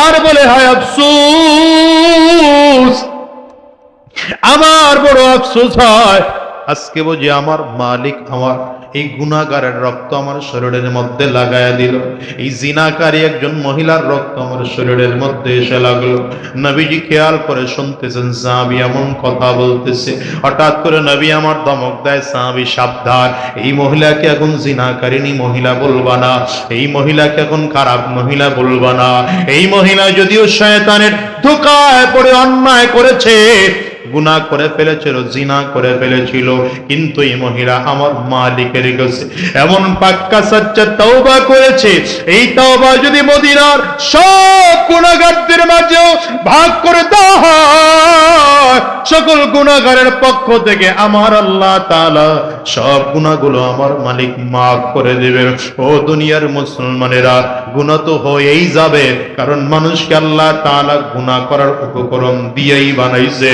আর বলে, হায় আফসোস, আমার বড় আফসোস হয়, আজকে বুঝি আমার মালিক আমার এই গুনাহগারের রক্ত আমার শরীরের মধ্যে লাগায়া দিল, এই জিনাকারী একজন মহিলার রক্ত আমার শরীরের মধ্যে এসে লাগলো। নবীজি খেয়াল করে শুনতেছেন, সাহাবী এমন কথা বলতেছে। হঠাৎ করে নবী আমার ধমক দেয়, সাহাবী সাবধান, এই মহিলাকে এখন জিনাকারিনী মহিলা বলবা না, এই মহিলাকে এখন খারাপ মহিলা বলবা না। এই মহিলা যদিও শয়তানের ধোঁকায় পড়ে অন্যায় করেছে, গুনাহ করে ফেলেছিল, জিনা করে ফেলেছিল, কিন্তু এই মহিলা আমার মালিকের কাছে এমন পাক্কা সাচ্চা তওবা করেছে। এই তওবা যদি মদিনার সব গুনাহগারদের মাঝেও ভাগ করে দেওয়া হয়, সকল গুনাহগারের পক্ষ থেকে আমার আল্লাহ তাআলা সব গুনাহগুলো আমার মালিক মাফ করে দেবেন। ও দুনিয়ার মুসলমানেরা, গুনাহ তো হয়েই যাবে, কারণ মানুষকে আল্লাহ তাআলা গুনাহ করার উপকরণ দিয়েই বানাইছে।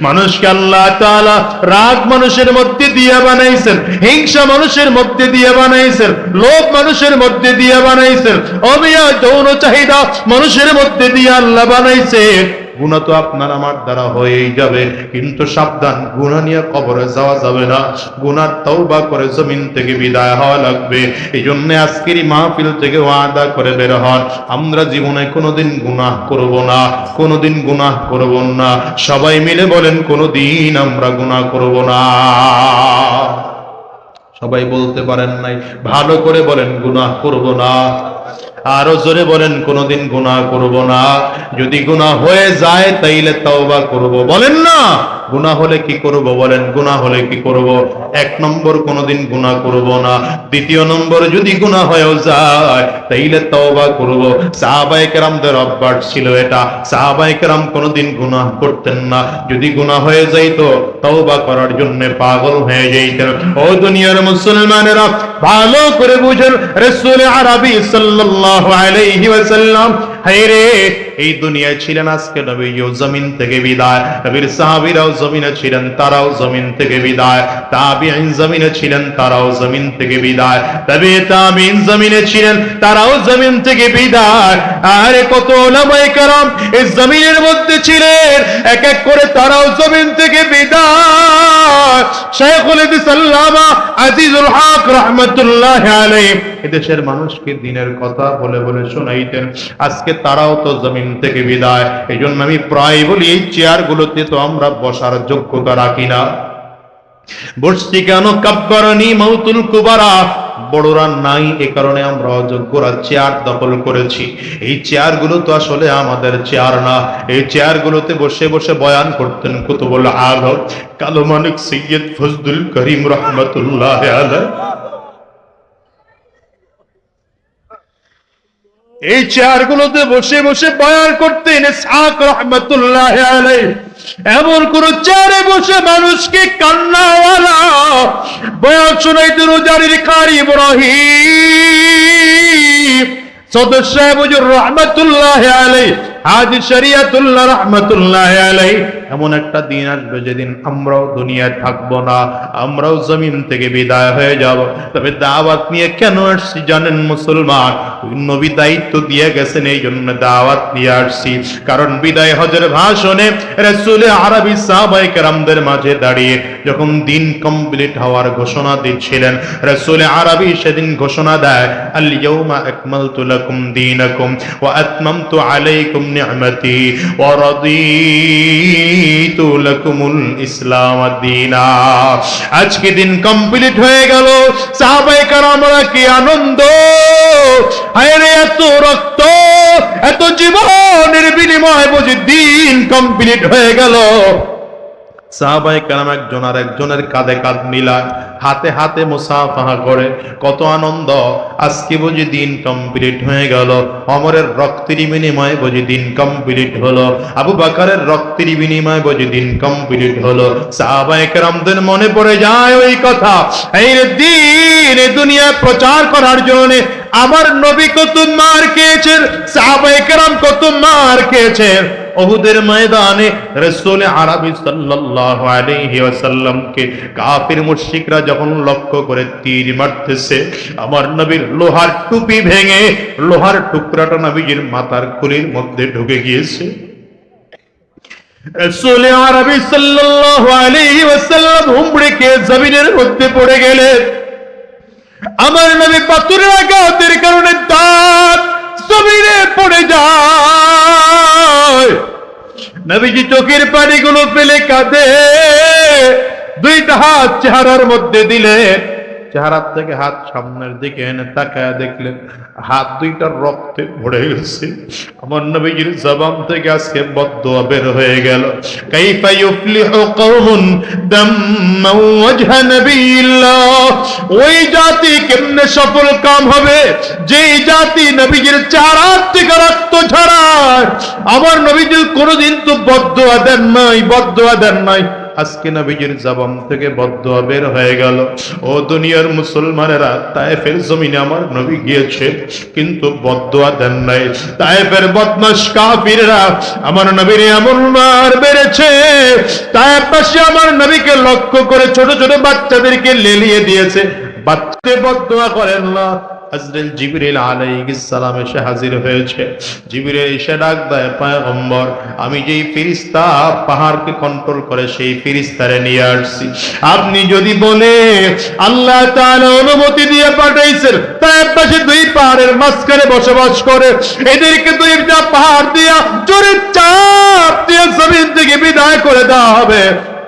মানুষকে আল্লাহ তাআলা রাগ মানুষের মধ্যে দিয়ে বানাইছেন, হিংসা মানুষের মধ্যে দিয়ে বানাইছেন, লোভ মানুষের মধ্যে দিয়ে বানাইছেন, অমিয়া যৌন চাহিদা মানুষের মধ্যে দিয়ে আল্লাহ বানাইছেন। গুনাহ তো আপনার আমার দ্বারা হয়েই যাবে, কিন্তু সাবধান, গুনাহ নিয়ে কবরে যাওয়া যাবে না, গুনার তওবা করে জমিন থেকে বিদায় হওয়া লাগবে। এই জন্য আজকের মাহফিল থেকে ওয়াদা করে বের হন, আমরা জীবনে কোনোদিন গুনাহ করব না, কোনোদিন গুনাহ করব না। সবাই মিলে বলেন, কোনোদিন আমরা গুনাহ করব না। সবাই বলতে পারেন নাই, ভালো করে বলেন, গুনাহ করব না। আরো জোরে বলেন, কোনোদিন গুনাহ করব না। যদি গুনাহ হয়ে যায় তাইলে তওবা করব। বলেন না, গুনাহ হলে কি করব? বলেন, গুনাহ হলে কি করব? এক নম্বর, কোনোদিন গুনাহ করব না। দ্বিতীয় নম্বর, যদি গুনাহ হয়েও যায় তাইলে তওবা করব। সাহাবায়ে কেরামদের অভ্যাস ছিল এটা। সাহাবায়ে কেরাম কোনোদিন গুনাহ করতেন না, যদি গুনাহ হয়ে যাইতো তওবা করার জন্য পাগল হয়ে যাইতেন। ও দুনিয়ার মুসলমানেরা, ভালো করে বুঝেন, রাসূল আরবী সাল্লাল্লাহু আলাইহি ওয়াসাল্লাম হায়রে এই দুনিয়ায় ছিলেন, আজকে নবীও জমিন থেকে বিদায়, নবীর সাহাবীরাও জমিনে ছিলেন, তারাও জমিন থেকে বিদায়, তাবিঈন জমিনে ছিলেন, তারাও জমিন থেকে বিদায়, তাবিঈন জমিনে ছিলেন, তারাও জমিন থেকে বিদায়। আরে কত উলামায়ে কেরাম এই জমিনের মধ্যে ছিলেন, এক এক করে তারাও জমিন থেকে বিদায়। শাইখুল ইসলাম আজিজুল হক রাহমাতুল্লাহি আলাইহি এদেশের মানুষকে দ্বীনের কথা বলে বলে শোনাইতেন, আজকে তারাও তো জমিন থেকে বিদায়। এই জন্য আমি প্রায় বলি, এই চেয়ারগুলোতে তো আমরা বসার যোগ্যতা রাখি না। বসছি কেন? কাব্বারানি মাউতুল কুবারা, বড়রা নাই, এ কারণে আমরা অযোগ্যরা চেয়ার দখল করেছি। এই চেয়ারগুলো তো আসলে আমাদের চেয়ার না। এই চেয়ারগুলোতে বসে বসে বয়ান করতেন কুতুবুল আলম কালো মানিক সৈয়দ ফজলুল করিম রহমতুল্লাহ আলাইহি। এই চেয়ারগুলোতে বসে বসে বয়ান করতেন ইসহাক রহমতুল্লাহ আলাইহি। এমন কোন চেয়ারে বসে মানুষকে কান্নাওয়ালা বয়ান শোনাইতেন জারির কারি ইব্রাহিম সদস্য হুজুর রহমতুল্লাহ আলাইহি, হাজী শরিয়তুল্লাহ রহমতুল্লাহ আলাইহি। এমন একটা দিন আসবে যেদিন আমরাও দুনিয়ায় থাকবো না, আমরাও জমিন থেকে বিদায় হয়ে যাব। তবে দাওয়াত নিয়ে কেন আসছি জানেন মুসলমান? নবী দায়িত্ব দিয়ে গেছেন, এই জন্য দাওয়াত নিয়ে আসছি। কারণ বিদায় হজের ভাষণে রাসূল আরবী সাহাবায়ে কেরামদের মাঝে দাঁড়িয়ে যখন দিন কমপ্লিট হওয়ার ঘোষণা দিচ্ছিলেন, রাসূল আরবী সেদিন ঘোষণা দেয়, আল ইয়াউমা আকমালতু লাকুম দীনাকুম ওয়া আতমামতু আলাইকুম নি'মাতি ওয়া রাদিতু লাকুমুল ইসলাম দীনা। আজকে দিন কমপ্লিট হয়ে গেল। সাহাবায়ে কেরামরা কি আনন্দ! হায়রে এত রক্ত, এত জীবনের বিনিময়ে বুঝি দিন কমপ্লিট হয়ে গেল। সাহাবায়ে কেরাম একজন আর একজনের কাঁধে কাঁধ মিলায়, হাতে হাতে মুসাফাহা করে, কত আনন্দ! আজকে বুঝি দিন কমপ্লিট হয়ে গেল। ওমরের রক্তের বিনিময়ে বুঝি দিন কমপ্লিট হলো, আবু বকরের রক্তের বিনিময়ে বুঝি দিন কমপ্লিট হলো। সাহাবায়ে কেরামদের মনে পড়ে যায় ওই কথা, এই দিন এই দুনিয়া প্রচার করার জন্য আমার নবী কত মার খেয়েছেন, সাহাবায়ে কেরাম কত মার খেয়েছেন। উহুদের ময়দানে রাসূল আরবী সাল্লাল্লাহু আলাইহি ওয়াসাল্লামকে কাফির মুশরিকরা যখন লক্ষ্য করে তীর মারতেছে, আমার নবীর লোহার টুপি ভেঙে লোহার টুকরাটা নবীজির মাথার খুলির মধ্যে ঢুকে গিয়েছে। রাসূল আরবী সাল্লাল্লাহু আলাইহি ওয়াসাল্লাম হুমড়ে খেয়ে জমিনের মধ্যে পড়ে গেলেন। আমার নবী পাথরের আঘাতের কারণে দাঁত জমিনে পড়ে যায়। নবীজি চোখের পানিগুলো ফেলে কাঁদে, দুইটা হাত চেহারার মধ্যে দিলে, চেহারার থেকে হাত সামনের দিকে এনে তাকায় দেখলেন হাত দুইটার রক্তে ভরে গেছে। আমার নবীজির জবান থেকে আজকে বদদুয়া বের হয়ে গেল, কাইফা ইউফলিহু কওমুন দাম্মাউ ওয়াজহা নবিয়্যিল্লাহ। ওই জাতি কেমনে সফল কাম হবে যেই জাতি নবীজির চেহারা থেকে রক্ত ঝরায়। আমার নবীজি কোনোদিন তো বদদুয়া দেন নাই, বদদুয়া দেন নাই। আজকে নবীজির জবান থেকে বদদুয়া বের হয়ে গেল। ও দুনিয়ার মুসলমানেরা, তায়েফের জমিনে আমার নবী গিয়েছে কিন্তু বদদুয়া দেন নাই। তায়েফের বদমাশ কাফিররা আমার নবীর এমন মার মেরেছে, তায়েফবাসী আমার নবীকে লক্ষ্য করে ছোট ছোট বাচ্চাদেরকে লেলিয়ে দিয়েছে। বাচ্চাদের বদদুয়া করেন না। হযরত জিবরিল আলাইহিস সালাম এসে হাজির হয়েছে। জিবরিল এসে ডাক দেয়, পয়গম্বর, আমি যেই ফেরেশতা পাহাড়কে কন্ট্রোল করে সেই ফেরেশতারে নিয়ে আসছি। আপনি যদি বলে আল্লাহ তাআলা অনুমতি দিয়ে পাঠাইছেন, তার পাশে দুই পাহাড়ের মাঝখানে বসবাস করে, এদেরকে দুইটা পাহাড় দিয়া জোরে চাপ দিয়ে জমিন থেকে বিদায় করে দেওয়া হবে।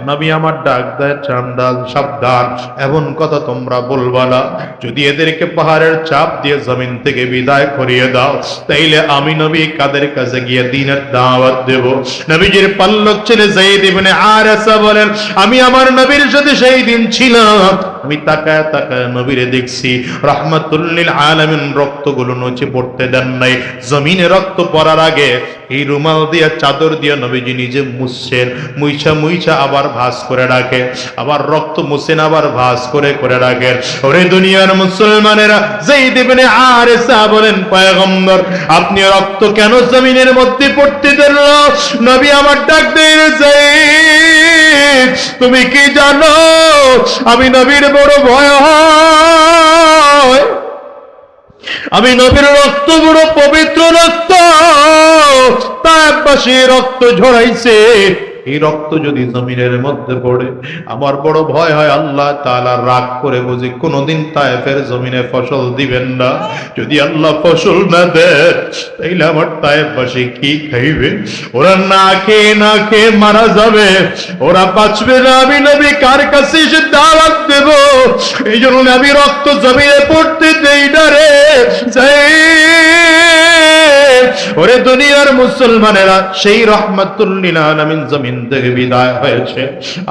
নবী আমার ডাক দেয়, চান্দাল সাবধান, এমন কথা তোমরা বলবা না। যদি এদেরকে পাহাড়ের চাপ দিয়ে জমিন থেকে বিদায় করিয়ে দাও, তাইলে আমি নবী কাদের কাছে গিয়ে দ্বীনের দাওয়াত দেব? নবীজির পাল্লক ছেলে যায়েদ ইবনে আরাসা বলেন, আমি আমার নবীর সাথে সেই দিন ছিলাম। আমি তাকায় তাকায় নবীরে দেখছি রাহমাতুল লিল আলামিন রক্তগুলো নচে পড়তে দেন নাই। জমিনে রক্ত পড়ার আগে এই রুমাল দিয়ে, চাদর দিয়ে নবীজি নিজে মুছছেন, মুইছা মুইছা আবার ভাঁজ করে রাখে, আবার রক্ত মুছেন, আবার ভাঁজ করে করে রাখেন। ওরে দুনিয়ার মুসলমানেরা, যায়েদ ইবনে আরাসা বলেন, পয়গম্বর আপনি রক্ত কেন জমিনের মধ্যে পড়তে দেন? নবী আমার ডাক দিয়ে, যায়েদ তুমি কি জানো আমি নবীর বড় ভয় হয়? আমি নবীর রক্ত বড় পবিত্র রক্ত, তার পাশে রক্ত ঝরাইছে, এই রক্ত যদি জমিনের মধ্যে পড়ে আমার বড় ভয় হয় আল্লাহ তাআলা রাগ করে বুঝি কোনদিন তায়েফের জমিনে ফসল দিবেন না। যদি আল্লাহ ফসল না দেন তাইলে আমার তায়েফবাসী কি খাইবে? ওরা না খেয়ে মারা যাবে, ওরা বাঁচবে না। আমি নবী কার কাছে এসে দাওয়াত দেব? এই জন্য আমি রক্ত জমিনে পড়তে দেই না রে। ওরে দুনিয়ার মুসলমানেরা, সেই রাহমাতুল লিল আলামিন জমিন থেকে বিদায় হয়েছে,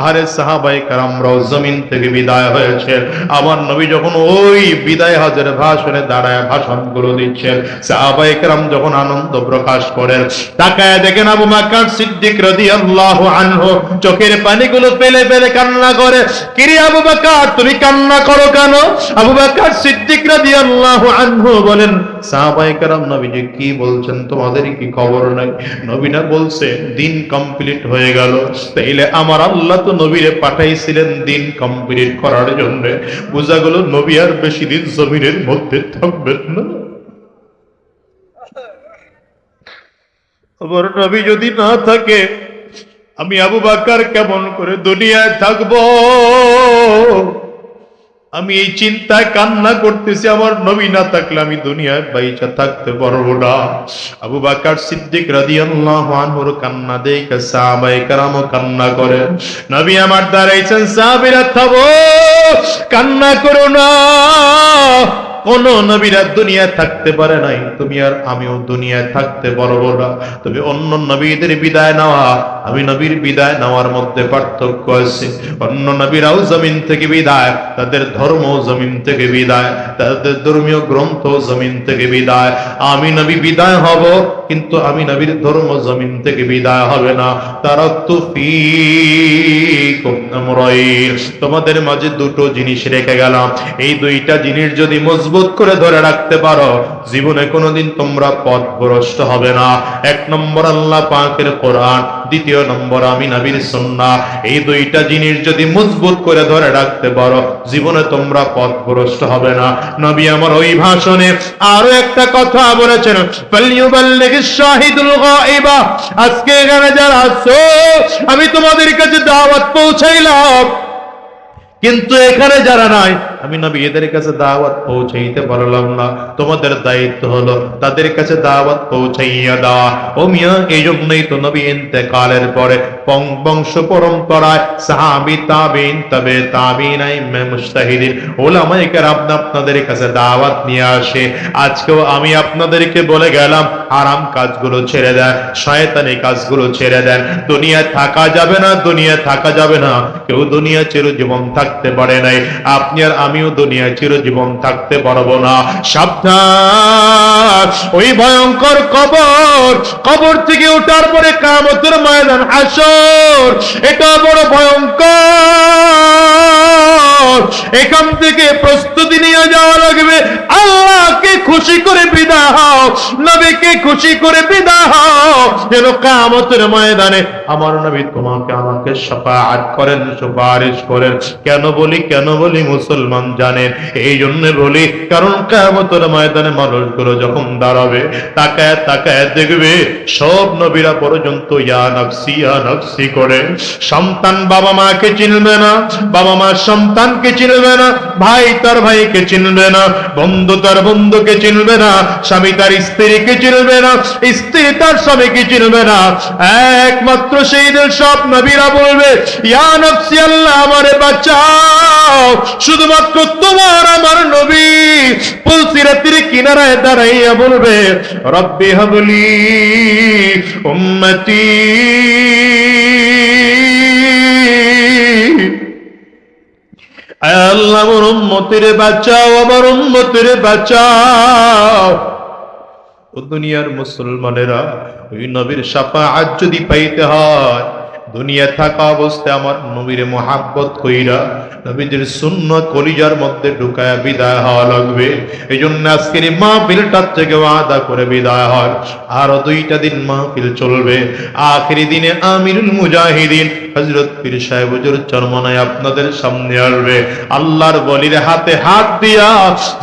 আরে সাহাবায়ে কেরামরাও জমিন থেকে বিদায় হয়েছে। আমার নবী যখন ওই বিদায় হজের ভাষণে দাঁড়ায় ভাষণগুলো দিচ্ছেন, সাহাবায়ে কেরাম যখন আনন্দ প্রকাশ করেন, তাকায় দেখেন আবু বকর সিদ্দিক রাদিয়াল্লাহু আনহু চোখের পানিগুলো ফেলে ফেলে কান্না করে। কিরে আবু বকর, তুমি কান্না করো কেন? আবু বকর সিদ্দিক রাদিয়াল্লাহু আনহু বলেন, সাহাবায়ে কেরাম নবীজি কি বলছেন তোমাদের কি খবর নাই? নবী না বলছে দিন কমপ্লিট হয়ে গেল, তাইলে আমার আল্লাহ তো নবীরে পাঠাইছিলেন দিন কমপ্লিট করার জন্য। বোঝা গেল নবী আর বেশি দিন জমিনের মধ্যে থাকবেন না। আমার নবী যদি না থাকে আমি আবু বকর কেমন করে দুনিয়ায় থাকবো? আমি এই চিন্তায় কান্না করতেছি, আমার নবী না থাকলে আমি দুনিয়ায় বাইচা থাকতে পারবো না। আবু বকর সিদ্দিক রাদিয়াল্লাহু আনহুর কান্না দেখে সাহাবায়ে কেরামও কান্না করে। নবী আমার দাঁড়াইছেন, সাহাবীরা থামো, কান্না করো না। কোন নবীরা দুনিয়ায় থাকতে পারে নাই, তুমি আর আমিও দুনিয়ায় থাকতে পারবো না। তুমি অন্য নবীদের বিদায় নেওয়া, আমি নবীর বিদায় নেওয়ার মধ্যে পার্থক্য আছে। অন্য নবীরাও জমিন থেকে বিদায়, তাদের ধর্ম জমিন থেকে বিদায়, তাদের ধর্মীয় গ্রন্থ জমিন থেকে বিদায়। আমি নবী বিদায় হব, কিন্তু আমি নবীর ধর্ম জমিন থেকে বিদায় হবে না। তারাক্তু ফীকুম আমরাইন, তোমাদের মাঝে দুটো জিনিস রেখে গেলাম, এই দুইটা জিনিস যদি মজবুত করে ধরে রাখতে পারো, জীবনে কোনোদিন তোমরা পথভ্রষ্ট হবে না। এক নম্বর আল্লাহ পাকের কোরআন, দ্বিতীয় নম্বর আমি নবীর সুন্নাহ। এই দুইটা জিনিস যদি মজবুত করে ধরে রাখতে পারো, জীবনে তোমরা পথভ্রষ্ট হবে না। নবী আমার ওই ভাষণে আরো একটা কথা বলেছেন, ফালইউবাল্লিগিশ শাহিদুল গায়বা, আজকে এখানে যারা আছো আমি তোমাদের কাছে দাওয়াত পৌঁছাইলাম, কিন্তু এখানে যারা নাই আমি নবী এদের কাছে দাওয়াত পৌঁছাইতে পারলাম না। তোমাদের দায়িত্ব হলো তাদের কাছে দাওয়াত পৌঁছাইয়া দেওয়া। ও মিয়া, এই জন্যই তো নবী ইন্তেকালের পরে বংশ পরম্পরায় সাহাবী, তাবিঈন, তবে তাবিঈন, ইমাম মুজতাহিদিন, উলামায়ে কেরাম আপনাদের কাছে দাওয়াত নিয়ে আসে। আজকেও আমি আপনাদেরকে বলে গেলাম, হারাম কাজগুলো ছেড়ে দেন, শয়তানি কাজগুলো ছেড়ে দেন। দুনিয়া থাকা যাবে না, দুনিয়া থাকা যাবে না। কেউ দুনিয়া চিরজীবন থাকতে পারে নাই, আপনি আর আমিও দুনিয়ায় চিরজীবন থাকতে পারবো না। সাবধান, ওই ভয়ঙ্কর কবর, কবর থেকে ওঠার পরে কিয়ামতের ময়দান হাসর, এটা বড় ভয়ঙ্কর। এখান থেকে প্রস্তুতি নিয়ে যাওয়া লাগবে। আল্লাহকে খুশি করে বিদায় হও, নবীকে খুশি করে বিদায় হও, যেন কিয়ামতের ময়দানে আমার নবী তোমাকে আমাকে শাফাআত করেন, সুপারিশ করেন। কেন বলি মুসলমান জানেন? এই জন্য বলি, কারণ কিয়ামতের ময়দানে মানুষগুলো যখন দাঁড়াবে, তাকায় তাকায় দেখবে সব নবীরা পর্যন্ত ইয়া নাফসি করে। সন্তান বাবা মাকে চিনবে না, বাবা মা সন্তানকে চিনবে না, ভাই তার ভাইকে চিনবে না, বন্ধু তার বন্ধুকে চিনবে চিনবে না, স্বামী তার স্ত্রীকে চিনবে না, স্ত্রী তার স্বামীকে চিনবে না। একমাত্র সেই দিন সব নবীরা বলবে, ইয়া নফসি, আল্লাহ আমারে বাঁচাও। শুধুমাত্র তোমার আমার নবী পুলসিরাতের কিনারায় দাঁড়াইয়া বলবে, রব্বি হাবলি উম্মতি, আল্লাহ আমার উম্মতিরে বাঁচাও, আমার উম্মতিরে বাঁচাও। ও দুনিয়ার মুসলমানেরা, ওই নবীর শাফাআত যদি পাইতে হয়, দুনিয়া থাকা অবস্থায় আমার নবীর মোহাব্বত কইরা নবীদের সুন্নাত কলিজার মধ্যে ঢুকায়া বিদায় হওয়া লাগবে। এই জন্য আজকের এই মাহফিলটার থেকে ওয়াদা করে বিদায় হয়। আরো 2টা দিন মাহফিল চলবে। আখেরি দিনে আমিরুল মুজাহিদিন হযরত পীর সাহেব হুজুর চরমনায় আপনাদের সামনে আসবে। আল্লাহর বলির হাতে হাত দিয়া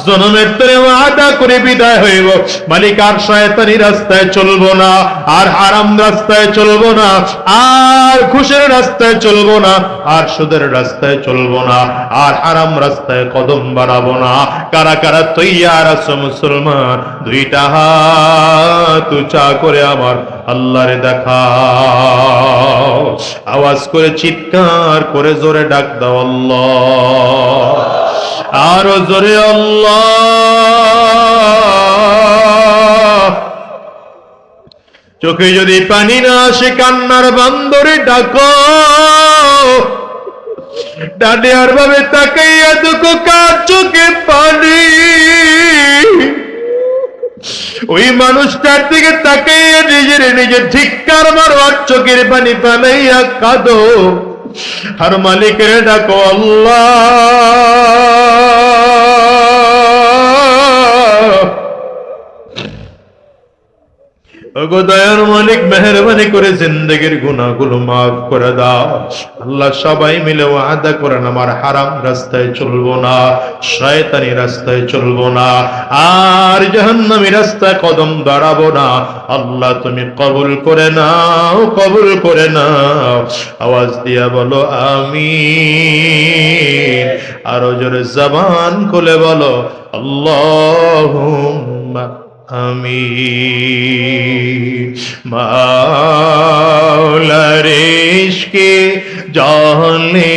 জনমের তরে ওয়াদা করে বিদায় হইব, মালিক আর শয়তানি রাস্তায় চলবো না, আর হারাম রাস্তায় চলবো না, আর ঘুষের রাস্তায় চলবো না, আর সুদের রাস্তায় চলবো না, আর হারাম রাস্তায় কদম বাড়াবো না। কারা কারা তৈয়ার আছো মুসলমান? 2টা হাত উঁচা করে আমার আল্লাহরে দেখাও, আওয়াজ করে চিৎকার করে জোরে ডাক দাও আল্লাহ, আরো জোরে আল্লাহ। চোখে যদি পানি না আসে কান্নার বান্দরে ডাকো, ডানে আর ভাবে তাকাইয়া দুঃখ কার চোখে পানি, ওই মানুষটার দিকে তাকাইয়া নিজের ধিক্কার মারো, আর চোখের পানি পালাইয়া কাঁদো, আর মালিকের ডাকো আল্লাহ। ওগো দয়ার মালিক, মেহেরবানি করে জিন্দেগির গুনাহগুলো মাফ করে দাও। আল্লাহ সবাই মিলে ওয়াদা করেন, আমার হারাম রাস্তায় চলবো না, শয়তানি রাস্তায় চলবো না, আর জাহান্নামী রাস্তায় কদম বাড়াবো না। আল্লাহ তুমি কবুল করে নাও, কবুল করে নাও। আওয়াজ দিয়া বলো আমিন। আরো জোরে জবান খুলে বলো আল্লাহুম্মা আমিন। মাওলার ইশকে জালে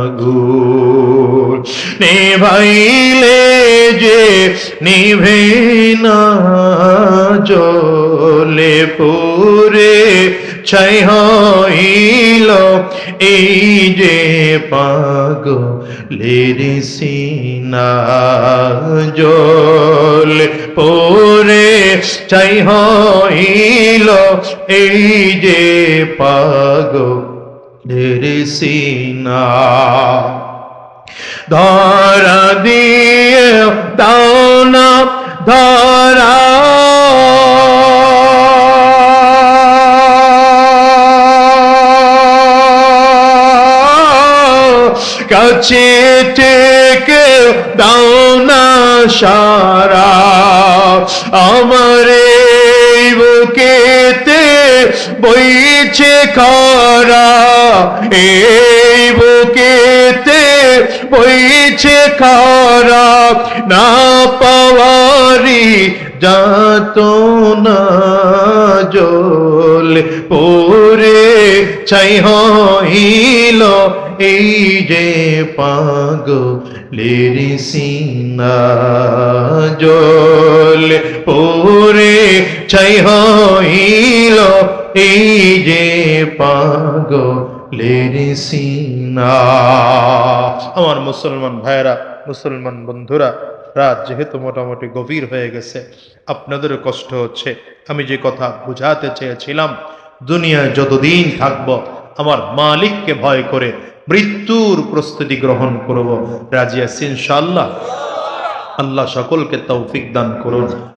আগুন নেভাইলে যে নিভে না, জ্বলে পুরে ছাই হইল এই যে পাগলের সিনা, জ্বলে পুরে ছাই হইল এই যে পাগলের সিনা। ধরা দিয়ে দাও না, ধরা কাছে থেকে দাও না সারা, আমার এই বুকেতে বইছে খরা, এই বুকেতে বইছে খরা, না পাওয়ারি যাত না, জল পরে ছাই হইল এই যে পাগলের সিনা, জল পরে ছাই হইল এই যে পাগলের সিনা। আমার মুসলমান ভাইরা, মুসলমান বন্ধুরা, রাত যেহেতু মোটামুটি গভীর হয়ে গেছে, আপনাদেরও কষ্ট হচ্ছে। আমি যে কথা বুঝাতে চেয়েছিলাম, দুনিয়ায় যতদিন থাকব আমার মালিককে ভয় করে মৃত্যুর প্রস্তুতি গ্রহণ করব। রাজি আছি ইনশাআল্লাহ? আল্লাহ সকলকে তৌফিক দান করুন।